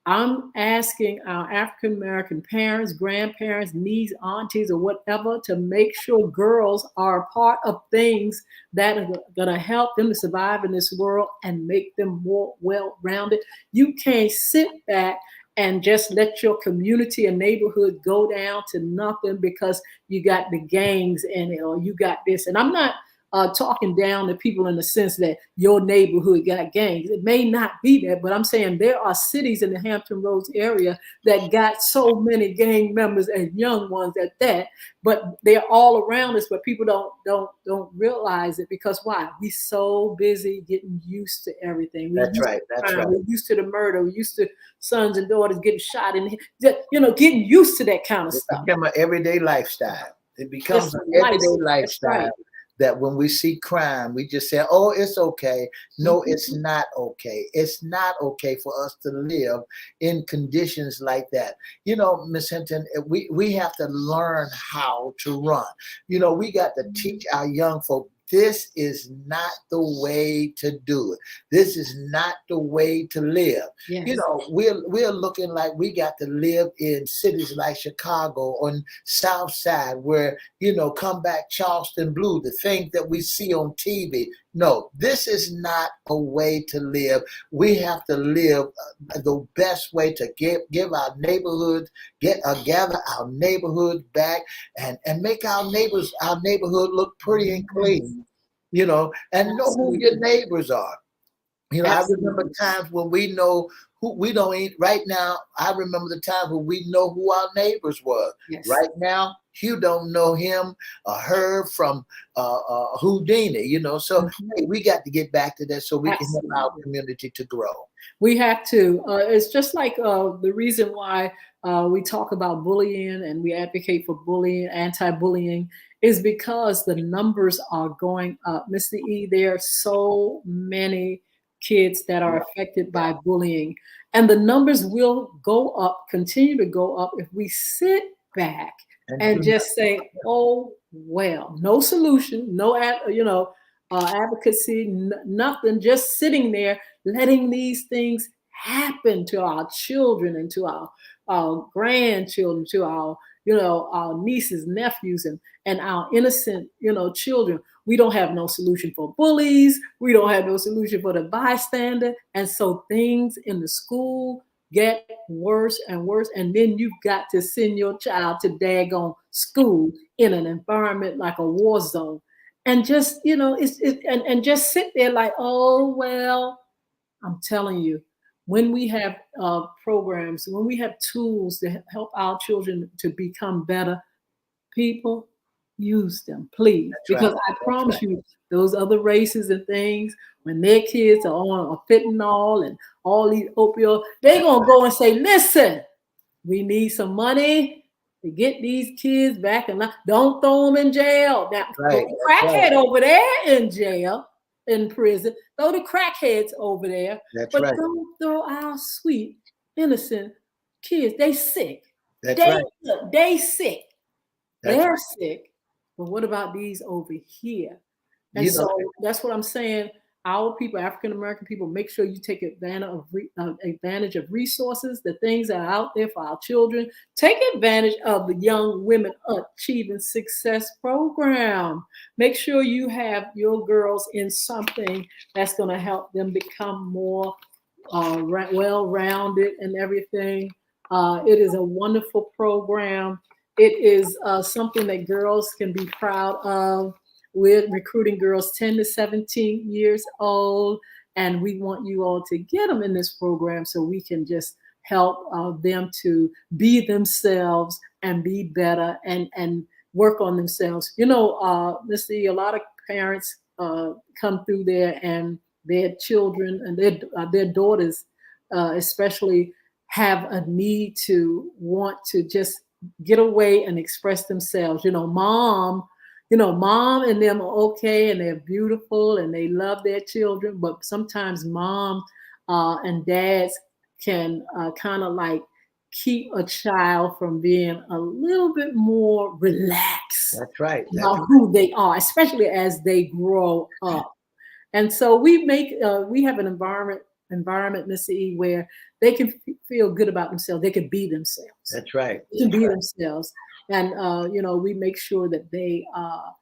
I'm asking our African American parents, grandparents, nieces, aunties, or whatever, to make sure girls are a part of things that are going to help them to survive in this world and make them more well-rounded. You can't sit back and just let your community and neighborhood go down to nothing because you got the gangs in it, or you got this. And I'm not talking down to people in the sense that your neighborhood got gangs. It may not be that, but I'm saying there are cities in the Hampton Roads area that got so many gang members and young ones at that, but they're all around us, but people don't realize it because why? We so busy getting used to everything. That's right. We're used to the murder. We're used to sons and daughters getting shot in, getting used to that kind of stuff. It becomes an everyday lifestyle. It becomes an everyday lifestyle. That when we see crime, we just say, oh, it's okay. No, it's not okay. It's not okay for us to live in conditions like that. Ms. Hinton, we have to learn how to run. We got to teach our young folk, this is not the way to do it. This is not the way to live. Yes. We're looking like we got to live in cities like Chicago on South Side where, come back Charleston Blue, the things that we see on TV. No, this is not a way to live. We have to live the best way to give our neighborhood, gather our neighborhood back and make our neighborhood look pretty and clean, and know who your neighbors are. I remember times when we know who we don't eat. Right now, I remember the time when we know who our neighbors were. Yes. Right now, you don't know him or her from Houdini, So hey, we got to get back to that so we can help our community to grow. We have to. It's just like the reason why we talk about bullying and we advocate for bullying, anti-bullying, is because the numbers are going up. Mr. E, there are so many kids that are affected by bullying, and the numbers will go up, continue to go up if we sit back And and just say, oh, well, no solution, no, advocacy, nothing, just sitting there, letting these things happen to our children and to our grandchildren, to our nieces, nephews, and our innocent, children. We don't have no solution for bullies. We don't have no solution for the bystander. And so things in the school get worse and worse. And then you've got to send your child to daggone school in an environment like a war zone. And just, and just sit there like, oh, well, I'm telling you, when we have programs, when we have tools to help our children to become better people, use them, please. that's right. Because I promise you, those other races and things, when their kids are on a fentanyl and all these opioids, they're going to go and say, listen, we need some money to get these kids back and don't throw them in jail. Now, throw Right. the That's crackhead right. over there in jail, in prison. Throw the crackheads over there. That's But right. don't throw our sweet, innocent kids. They sick. That's They right. they sick. That's They're sick. But what about these over here? And you know. so that's what I'm saying. Our people, African American people, make sure you take advantage of resources, the things that are out there for our children. Take advantage of the Young Women Achieving Success program. Make sure you have your girls in something that's going to help them become more well-rounded and everything. It is a wonderful program. It is something that girls can be proud of. We're recruiting girls 10 to 17 years old, and we want you all to get them in this program so we can just help them to be themselves and be better and work on themselves. Mr. E, a lot of parents come through there and their children and their daughters especially have a need to want to just get away and express themselves. Mom and them are okay and they're beautiful and they love their children, but sometimes mom and dads can kind of like keep a child from being a little bit more relaxed That's right. about who they are, especially as they grow up. And so we have an environment, Mr. E, where they can feel good about themselves. They can be themselves. That's right. They can be themselves. And, we make sure that they are,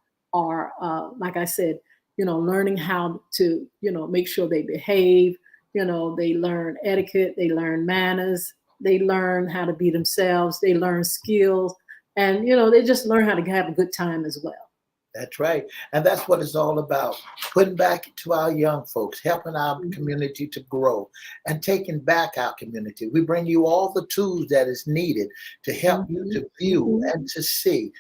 like I said, learning how to, make sure they behave, they learn etiquette, they learn manners, they learn how to be themselves, they learn skills, and, they just learn how to have a good time as well. That's right. And that's what it's all about. Putting back to our young folks, helping our community to grow and taking back our community. We bring you all the tools that is needed to help you to view and to see.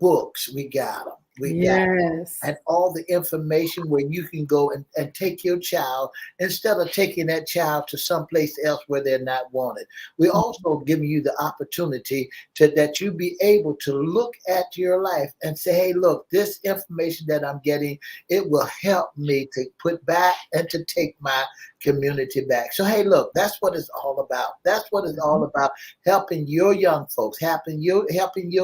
Books, we got them. Yes. And all the information where you can go and take your child instead of taking that child to someplace else where they're not wanted. We also give you the opportunity that you be able to look at your life and say, hey, look, this information that I'm getting, it will help me to put back and to take my community back. So, hey, look, that's what it's all about. That's what it's all about, helping your young folks, helping your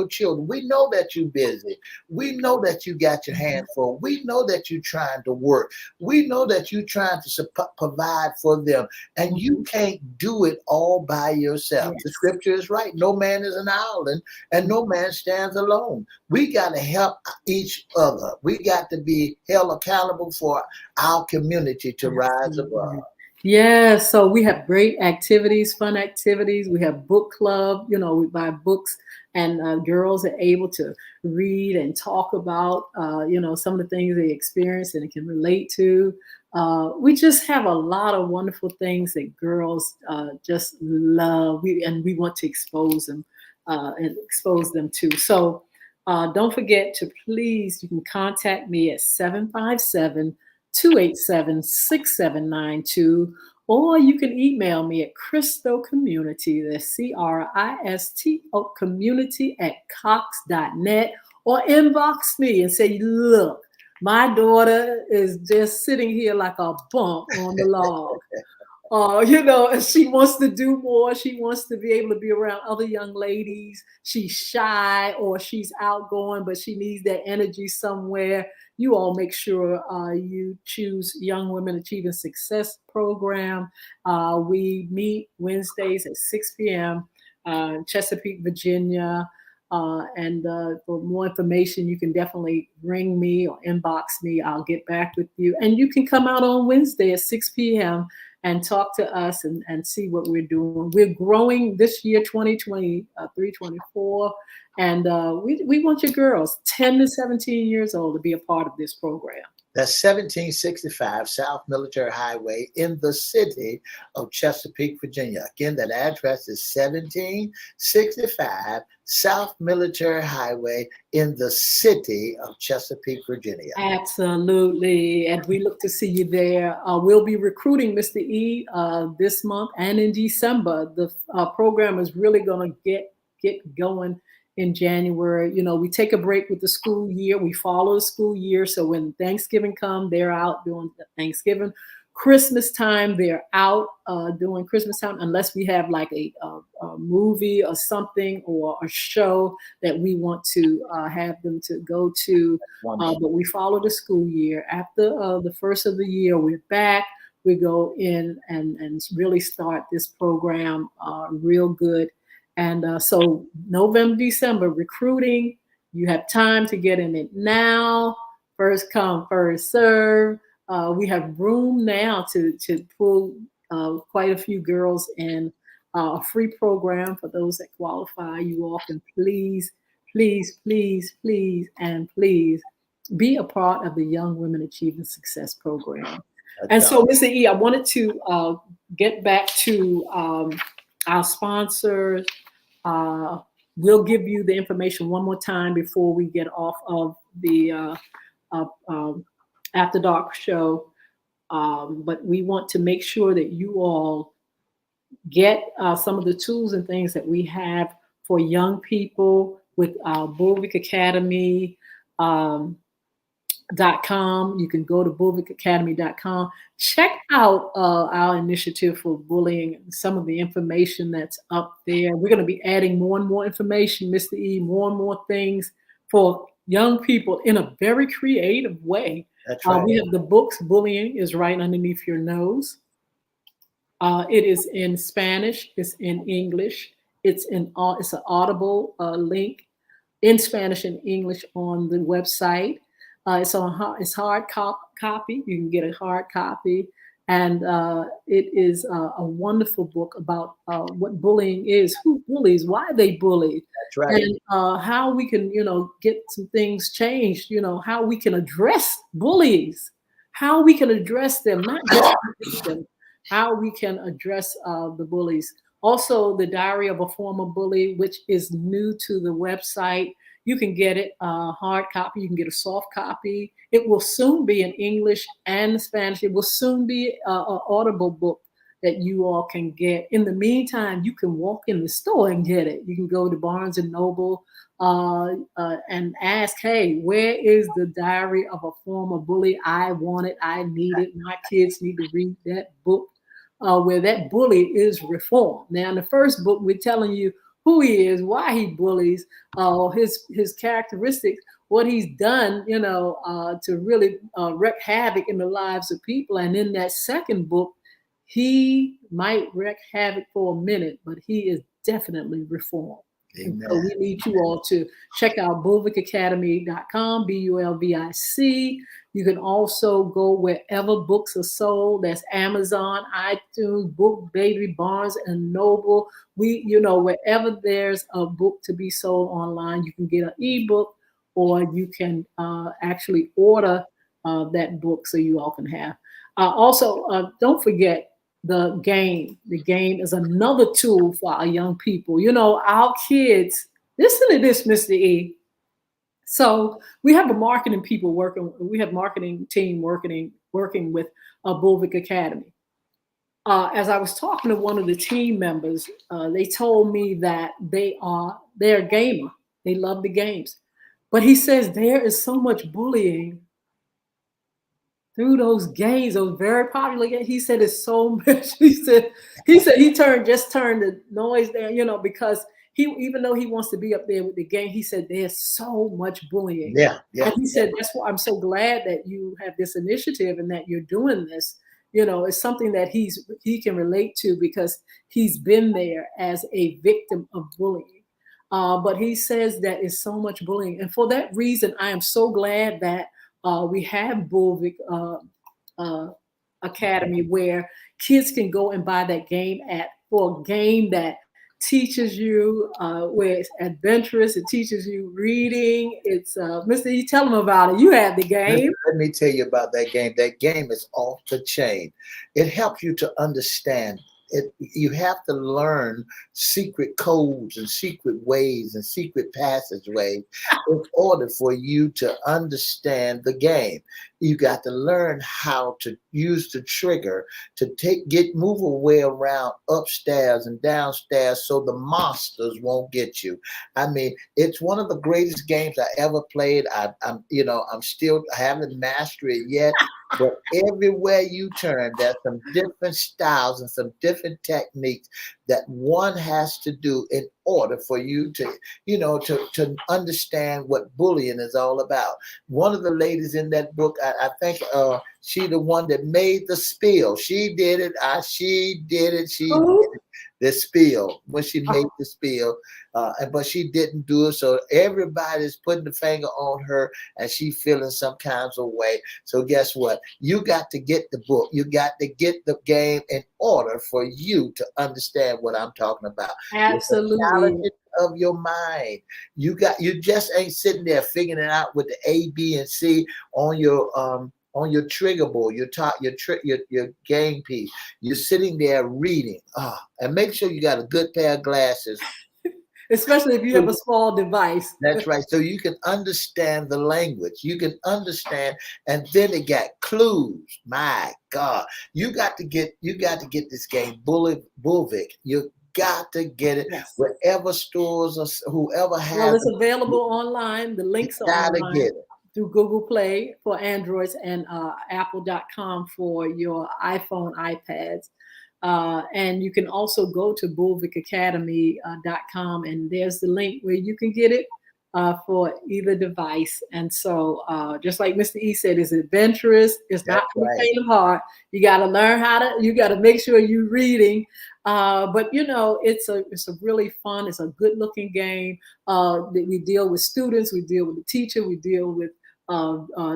children. We know that you're busy. We know that you got your hands full. We know that you're trying to work. We know that you're trying to provide for them. And you can't do it all by yourself. Yes. The scripture is right. No man is an island and no man stands alone. We got to help each other. We got to be held accountable for our community to rise above. Yeah, so we have great activities, fun activities. We have book club, we buy books and girls are able to read and talk about, some of the things they experience and can relate to. We just have a lot of wonderful things that girls just love. We want to expose them and expose them to. So don't forget to please, you can contact me at 757-287-6792, or you can email me at Cristo Community, that's CRISTO Community @cox.net, or inbox me and say, look, my daughter is just sitting here like a bump on the log. And she wants to do more. She wants to be able to be around other young ladies. She's shy or she's outgoing, but she needs that energy somewhere. You all make sure you choose Young Women Achieving Success program. We meet Wednesdays at 6 p.m. Chesapeake, Virginia. And for more information, you can definitely ring me or inbox me. I'll get back with you. And you can come out on Wednesday at 6 p.m. and talk to us and see what we're doing. We're growing this year, 2023, 24. And we want your girls, 10 to 17 years old, to be a part of this program. That's 1765 South Military Highway in the city of Chesapeake, Virginia. Again, that address is 1765 South Military Highway in the city of Chesapeake, Virginia. Absolutely. And we look to see you there. We'll be recruiting Mr. E this month and in December. The program is really going to get going in January. We take a break with the school year. We follow the school year. So when Thanksgiving comes, they're out doing Thanksgiving. Christmas time, they're out doing Christmas time, unless we have like a movie or something or a show that we want to have them to go to. But we follow the school year. After the first of the year, we're back. We go in and really start this program real good. And so November, December, recruiting, you have time to get in it now. First come, first serve. We have room now to pull quite a few girls in a free program for those that qualify. You all can please, please, please, please, and please be a part of the Young Women Achieving Success program. And so, Mr. E, I wanted to get back to our sponsors. We'll give you the information one more time before we get off of the After Dark show. But we want to make sure that you all get some of the tools and things that we have for young people with Bulvic Academy. .com. You can go to bulvicacademy.com. Check out our initiative for bullying, some of the information that's up there. We're going to be adding more and more information, Mr. E, more and more things for young people in a very creative way. That's right. We have the books. Bullying is right underneath your nose. It is in Spanish. It's in English. It's an Audible link in Spanish and English on the website. It's hard copy. You can get a hard copy, and it is a wonderful book about what bullying is, who bullies, why they bully, that's right, and how we can, get some things changed. How we can address bullies, how we can address them, not just them, how we can address the bullies. Also, the Diary of a Former Bully, which is new to the website. You can get it hard copy. You can get a soft copy. It will soon be in English and Spanish. It will soon be an Audible book that you all can get. In the meantime, you can walk in the store and get it. You can go to Barnes and Noble and ask, hey, where is the Diary of a Former Bully? I want it. I need it. My kids need to read that book where that bully is reformed. Now, in the first book, we're telling you who he is, why he bullies, his characteristics, what he's done, to really wreak havoc in the lives of people. And in that second book, he might wreak havoc for a minute, but he is definitely reformed. So we need you all to check out bulvicacademy.com, BULVIC. You can also go wherever books are sold. That's Amazon, iTunes, Book Baby, Barnes and Noble. Wherever there's a book to be sold online, you can get an ebook, or you can actually order that book so you all can have. Also, don't forget the game. The game is another tool for our young people. Our kids, listen to this, Mr. E. So we have a marketing people working. We have marketing team working with Bulvic Academy. As I was talking to one of the team members, they told me that they're a gamer. They love the games, but he says there is so much bullying through those games, those very popular games. He said it's so much. He said he turned the noise down, because he, even though he wants to be up there with the game, he said there's so much bullying. Yeah, And yeah, he yeah. said that's why I'm so glad that you have this initiative and that you're doing this. It's something that he can relate to because he's been there as a victim of bullying. But he says that is so much bullying, and for that reason, I am so glad that we have Bulvic uh, Academy where kids can go and buy that game at for a game that teaches you, where it's adventurous. It teaches you reading. It's Mr. You tell them about it. You had the game. Listen, let me tell you about that game. That game is off the chain. It helps you to understand. You have to learn secret codes and secret ways and secret passageways in order for you to understand the game. You got to learn how to use the trigger to move away around upstairs and downstairs so the monsters won't get you. I mean, it's one of the greatest games I ever played. I'm still, I haven't mastered it yet, but everywhere you turn, there's some different styles and some different techniques that one has to do in order for you to understand what bullying is all about. One of the ladies in that book, I think she the one that made the spiel. She did it. She did it. She did Oh, it. The spiel when she made the spiel, but she didn't do it. So everybody's putting the finger on her, and she feeling some kinds of way. So guess what? You got to get the book. You got to get the game in order for you to understand what I'm talking about. It's a absolutely. challenge of your mind. You just ain't sitting there figuring it out with the A, B, and C on your trigger board, your game piece. You're sitting there reading. And make sure you got a good pair of glasses. Especially if you have a small device. That's right. So you can understand the language. You can understand, and then it got clues. My God, you got to get this game, Bulvic. You got to get it Yes. wherever stores or whoever Well, has it's it. available online. The You links are gotta online get it. through Google Play for Androids and Apple.com for your iPhone, iPads. And you can also go to bulvicacademy.com, and there's the link where you can get it for either device. And so, just like Mr. E said, it's adventurous. It's not That's for the right. faint of heart. You got to learn you got to make sure you're reading. But it's a really fun. It's a good looking game. That we deal with students, we deal with the teacher, we deal with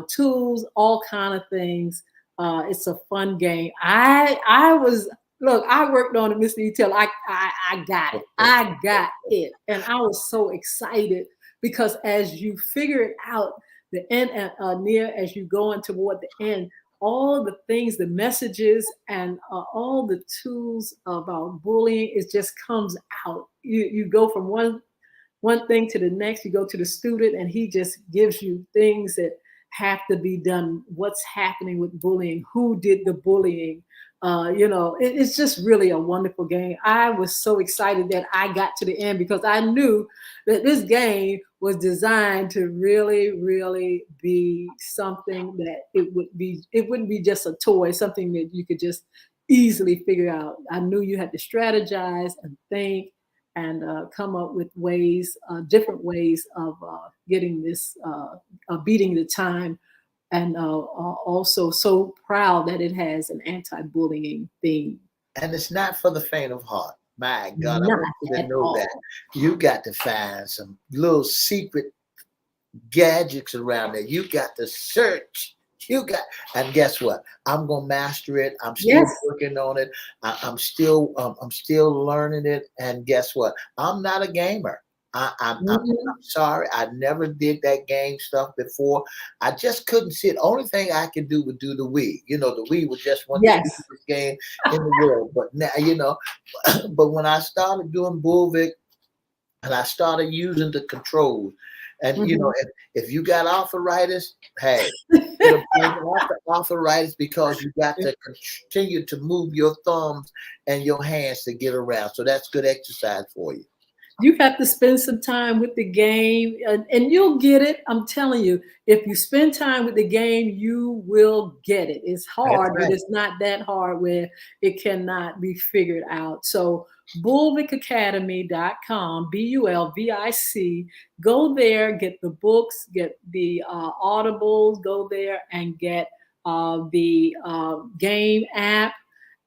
tools, all kind of things. It's a fun game. I was look. I worked on it, Mr. Detail. I got it. I got it, and I was so excited because as you figure it out, the end near as you go in toward the end, all the things, the messages, and all the tools about bullying, it just comes out. You go from one thing to the next. You go to the student, and he just gives you things that have to be done. What's happening with bullying? Who did the bullying? It's just really a wonderful game. I was so excited that I got to the end because I knew that this game was designed to really, really be something that it wouldn't be just a toy, something that you could just easily figure out. I knew you had to strategize and think and come up with ways, different ways of getting this, beating the time, and also so proud that it has an anti-bullying theme. And it's not for the faint of heart. My God, I Not want you to at know that. all. You got to find some little secret gadgets around there. You got to search. And guess what? I'm gonna master it. I'm still Yes. working on it. I'm still learning it. And guess what? I'm not a gamer. I'm Mhm. sorry. I never did that game stuff before. I just couldn't see it. Only thing I could do would do the Wii. The Wii was just one of the Yes. easiest game in the world. But now, but when I started doing Bulvic and I started using the controls. And Mhm. if you got arthritis, hey, it'll bring off the arthritis because you got to continue to move your thumbs and your hands to get around. So that's good exercise for you. You have to spend some time with the game, and you'll get it. I'm telling you, if you spend time with the game, you will get it. It's That's hard, but right. it's not that hard where it cannot be figured out. So, bulvic.academy.com, BULVIC. Go there, get the books, get the audibles, go there and get the game app.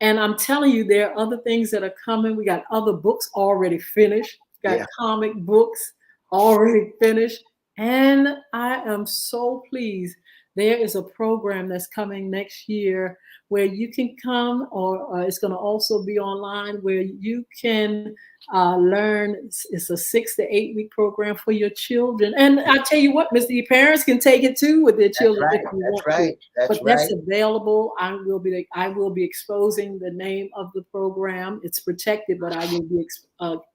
And I'm telling you, there are other things that are coming. We got other books already finished, got Yeah. comic books already finished. And I am so pleased. There is a program that's coming next year where you can come, or it's going to also be online, where you can learn. It's a 6 to 8 week program for your children. And I tell you what, Mr. E, parents can take it too with their That's children if right. you That's want to. right. That's But that's right. available. I will be exposing the name of the program. It's protected, but I will be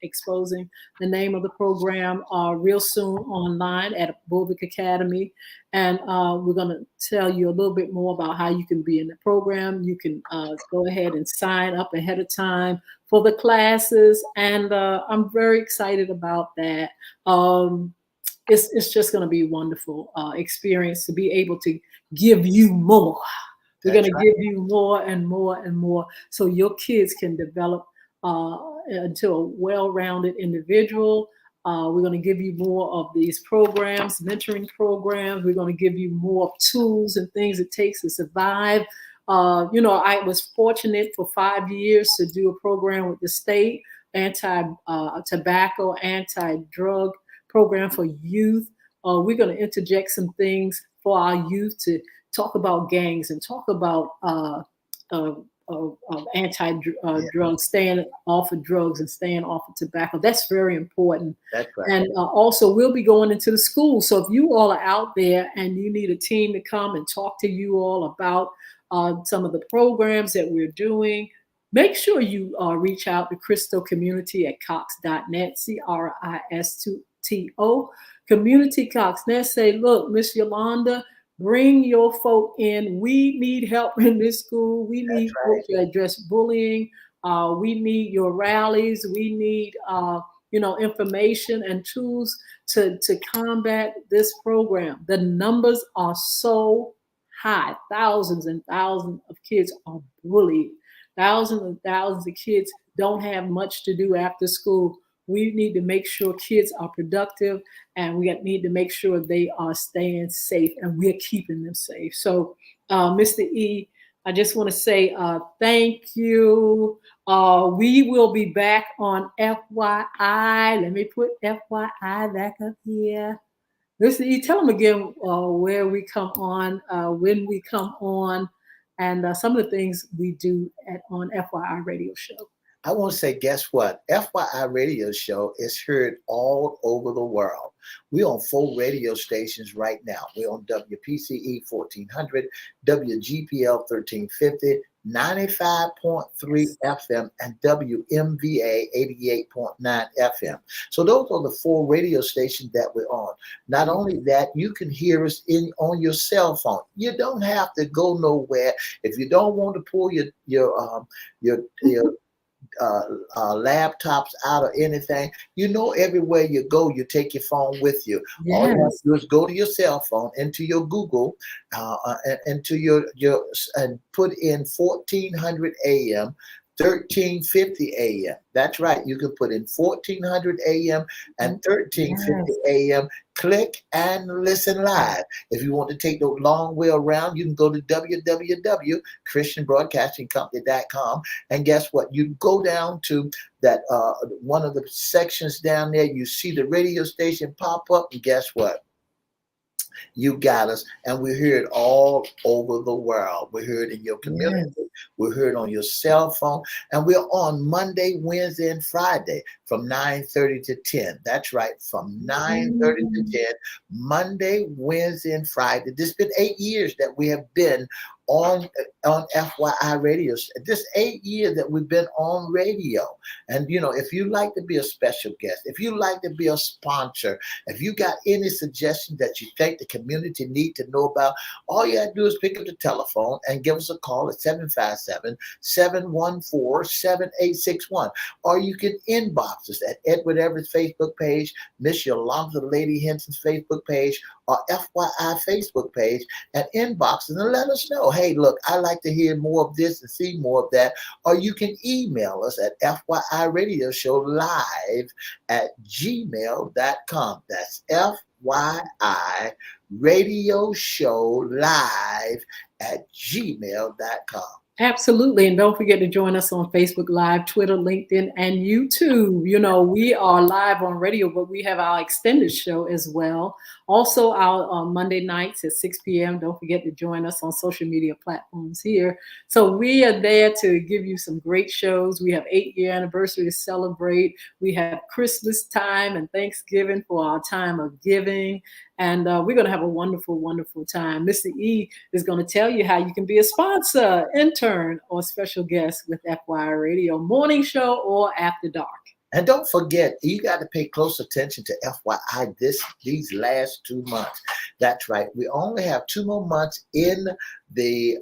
exposing the name of the program real soon online at Bulvic Academy. And we're going to tell you a little bit more about how you can be in the program. You can go ahead and sign up ahead of time for the classes. And I'm very excited about that. It's just going to be a wonderful experience to be able to give you more. We're going That's to right. give you more and more and more so your kids can develop uh, into a well-rounded individual. We're going to give you more of these programs, mentoring programs. We're going to give you more tools and things it takes to survive. I was fortunate for 5 years to do a program with the state, anti-tobacco, anti-drug program for youth. We're going to interject some things for our youth to talk about gangs and talk about uh, Yeah. anti-drug, staying off of drugs and staying off of tobacco. That's very important. That's right. And also, we'll be going into the schools. So if you all are out there and you need a team to come and talk to you all about some of the programs that we're doing, make sure you reach out to Crystal Community at Cox.net, CRISTO, Community Cox.net. Say, look, Miss Yolanda, bring your folk in. We need help in this school. We That's need right. folks to address bullying. We need your rallies. We need, information and tools to combat this program. The numbers are so high. Thousands and thousands of kids are bullied. Thousands and thousands of kids don't have much to do after school. We need to make sure kids are productive, and we need to make sure they are staying safe, and we're keeping them safe. So, Mr. E, I just want to say thank you. We will be back on FYI. Let me put FYI back up here. Listen, you tell them again where we come on, when we come on, and some of the things we do on FYI Radio Show. I want to say, guess what? FYI Radio Show is heard all over the world. We're on 4 radio stations right now. We're on WPCE 1400, WGPL 1350, 95.3 FM, and WMVA 88.9 FM. So those are the 4 radio stations that we're on. Not only that, you can hear us on your cell phone. You don't have to go nowhere. If you don't want to pull your laptops out or anything, everywhere you go, you take your phone with you. All you have to Yes. do is go to your cell phone, into your Google, into your and put in 1400 AM, 1350 AM. That's right. You can put in 1400 AM and 1350 Yes. AM. Click and listen live. If you want to take the long way around, you can go to www.christianbroadcastingcompany.com. And guess what? You go down to that one of the sections down there, you see the radio station pop up, and guess what? You got us, and we hear it all over the world. We hear it in your community. Yes. We hear it on your cell phone, and we're on Monday, Wednesday, and Friday from 9:30 to 10. That's right, from 9:30 to 10, Monday, Wednesday, and Friday. This has been 8 years that we have been on FYI radio. This 8 years that we've been on radio. And if you like to be a special guest, if you like to be a sponsor, if you got any suggestions that you think the community need to know about, all you have to do is pick up the telephone and give us a call at 757-714-7861. Or you can inbox us at Edward Everett's Facebook page, Miss Yolanda Lady Hinton's Facebook page, or FYI Facebook page, and inbox us and let us know, hey, look, I like to hear more of this and see more of that. Or you can email us at FYIRadioShowLive@gmail.com. That's FYIRadioShowLive@gmail.com. Absolutely. And don't forget to join us on Facebook Live, Twitter, LinkedIn, and YouTube. We are live on radio, but we have our extended show as well. Also, our Monday nights at 6 p.m. Don't forget to join us on social media platforms here. So we are there to give you some great shows. We have 8-year anniversary to celebrate. We have Christmas time and Thanksgiving for our time of giving. And we're going to have a wonderful, wonderful time. Mr. E is going to tell you how you can be a sponsor, intern, or special guest with FYI Radio, morning show or after dark. And don't forget, you got to pay close attention to FYI these last 2 months. That's right. We only have 2 more months in the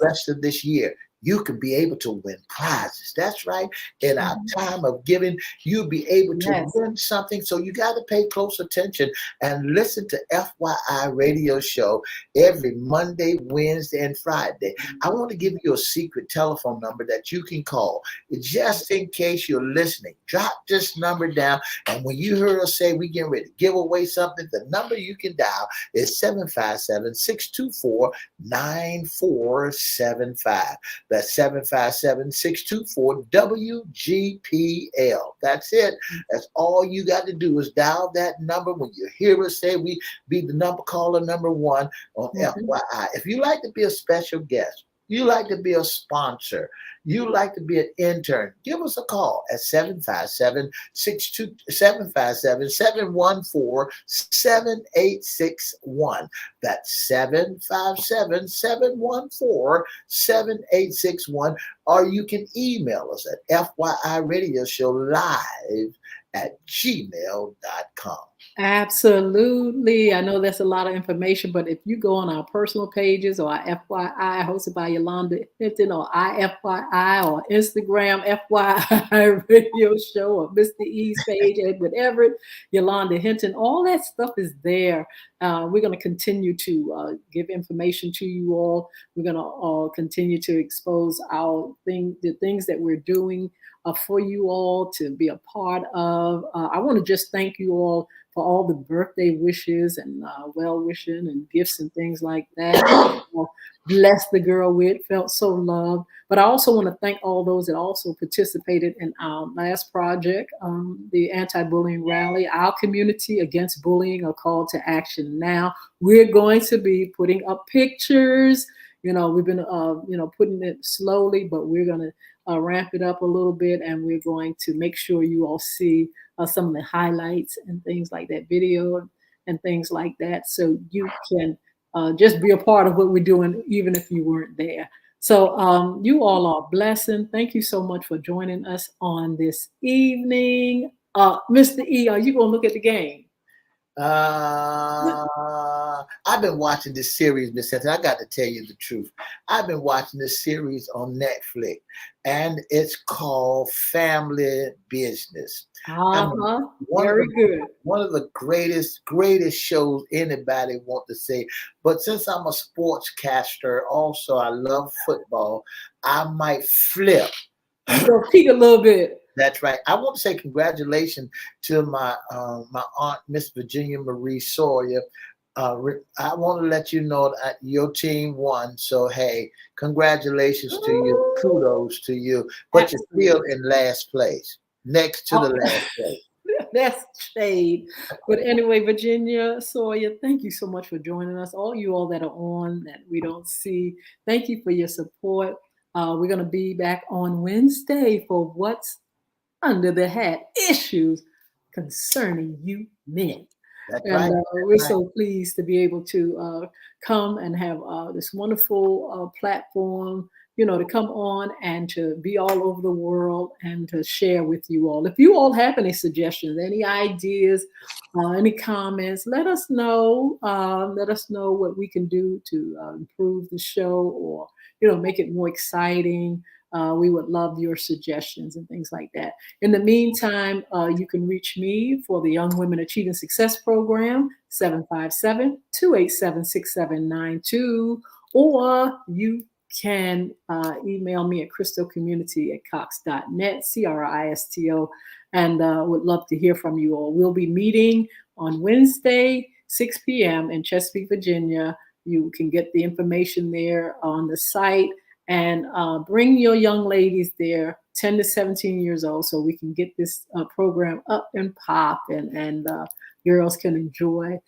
rest of this year. You can be able to win prizes. That's right. In our time of giving, you'll be able to win something. So you got to pay close attention and listen to FYI Radio Show every Monday, Wednesday, and Friday. I want to give you a secret telephone number that you can call just in case you're listening. Drop this number down. And when you heard us say we getting ready to give away something, the number you can dial is 757-624-9475. That's 757-624-WGPL. That's it. That's all you got to do is dial that number. When you hear us say we be the number caller number 1 on FYI. If you like to be a special guest, you like to be a sponsor, you like to be an intern, give us a call at 757-714-7861. That's 757-714-7861. Or you can email us at FYIRadioShowLive@gmail.com. Absolutely. I know that's a lot of information, but if you go on our personal pages or our FYI hosted by Yolanda Hinton or IFYI or Instagram FYI Radio Show or Mr. E's page, Edward Everett, Yolanda Hinton, all that stuff is there. We're going to continue to give information to you all. We're going to continue to expose the things that we're doing for you all to be a part of. I want to just thank you all for all the birthday wishes and well-wishing and gifts and things like that. Bless the girl with, felt so loved. But I also want to thank all those that also participated in our last project, the anti-bullying rally. Our community against bullying, a call to action now. We're going to be putting up pictures. We've been, putting it slowly, but we're going to ramp it up a little bit, and we're going to make sure you all see some of the highlights and things like that, video and things like that, so you can just be a part of what we're doing, even if you weren't there. So you all are a blessing. Thank you so much for joining us on this evening. Mr. E, are you going to look at the game? I've been watching this series, Miss Hinton. I got to tell you the truth. I've been watching this series on Netflix, and it's called Family Business. Very good. One of the greatest shows anybody want to say. But since I'm a sportscaster, also I love football, I might flip. So peek a little bit. That's right. I want to say congratulations to my aunt, Miss Virginia Marie Sawyer. I want to let you know that your team won. So, hey, congratulations to you. Kudos to you. But you're still in last place, next to the last place. That's shade. But anyway, Virginia Sawyer, thank you so much for joining us. All you all that are on that we don't see, thank you for your support. We're going to be back on Wednesday for What's Under the Hat, issues concerning you men. That's And right. we're That's right. so pleased to be able to come and have this wonderful platform, to come on and to be all over the world and to share with you all. If you all have any suggestions, any ideas, any comments, let us know. Let us know what we can do to improve the show or, make it more exciting. We would love your suggestions and things like that. In the meantime, you can reach me for the Young Women Achieving Success Program, 757-287-6792, or you can email me at crystocommunity@cox.net, CRISTO, and would love to hear from you all. We'll be meeting on Wednesday, 6 p.m. in Chesapeake, Virginia. You can get the information there on the site, and bring your young ladies there, 10 to 17 years old, so we can get this program up and pop, and girls can enjoy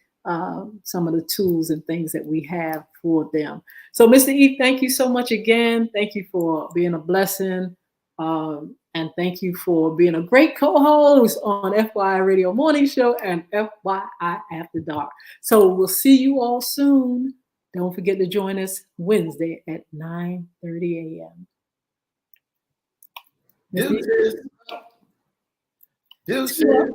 some of the tools and things that we have for them. So, Mr. E, thank you so much again. Thank you for being a blessing. And thank you for being a great co-host on FYI Radio Morning Show and FYI After Dark. So we'll see you all soon. Don't forget to join us Wednesday at 9:30 a.m. Deuces. Deuces.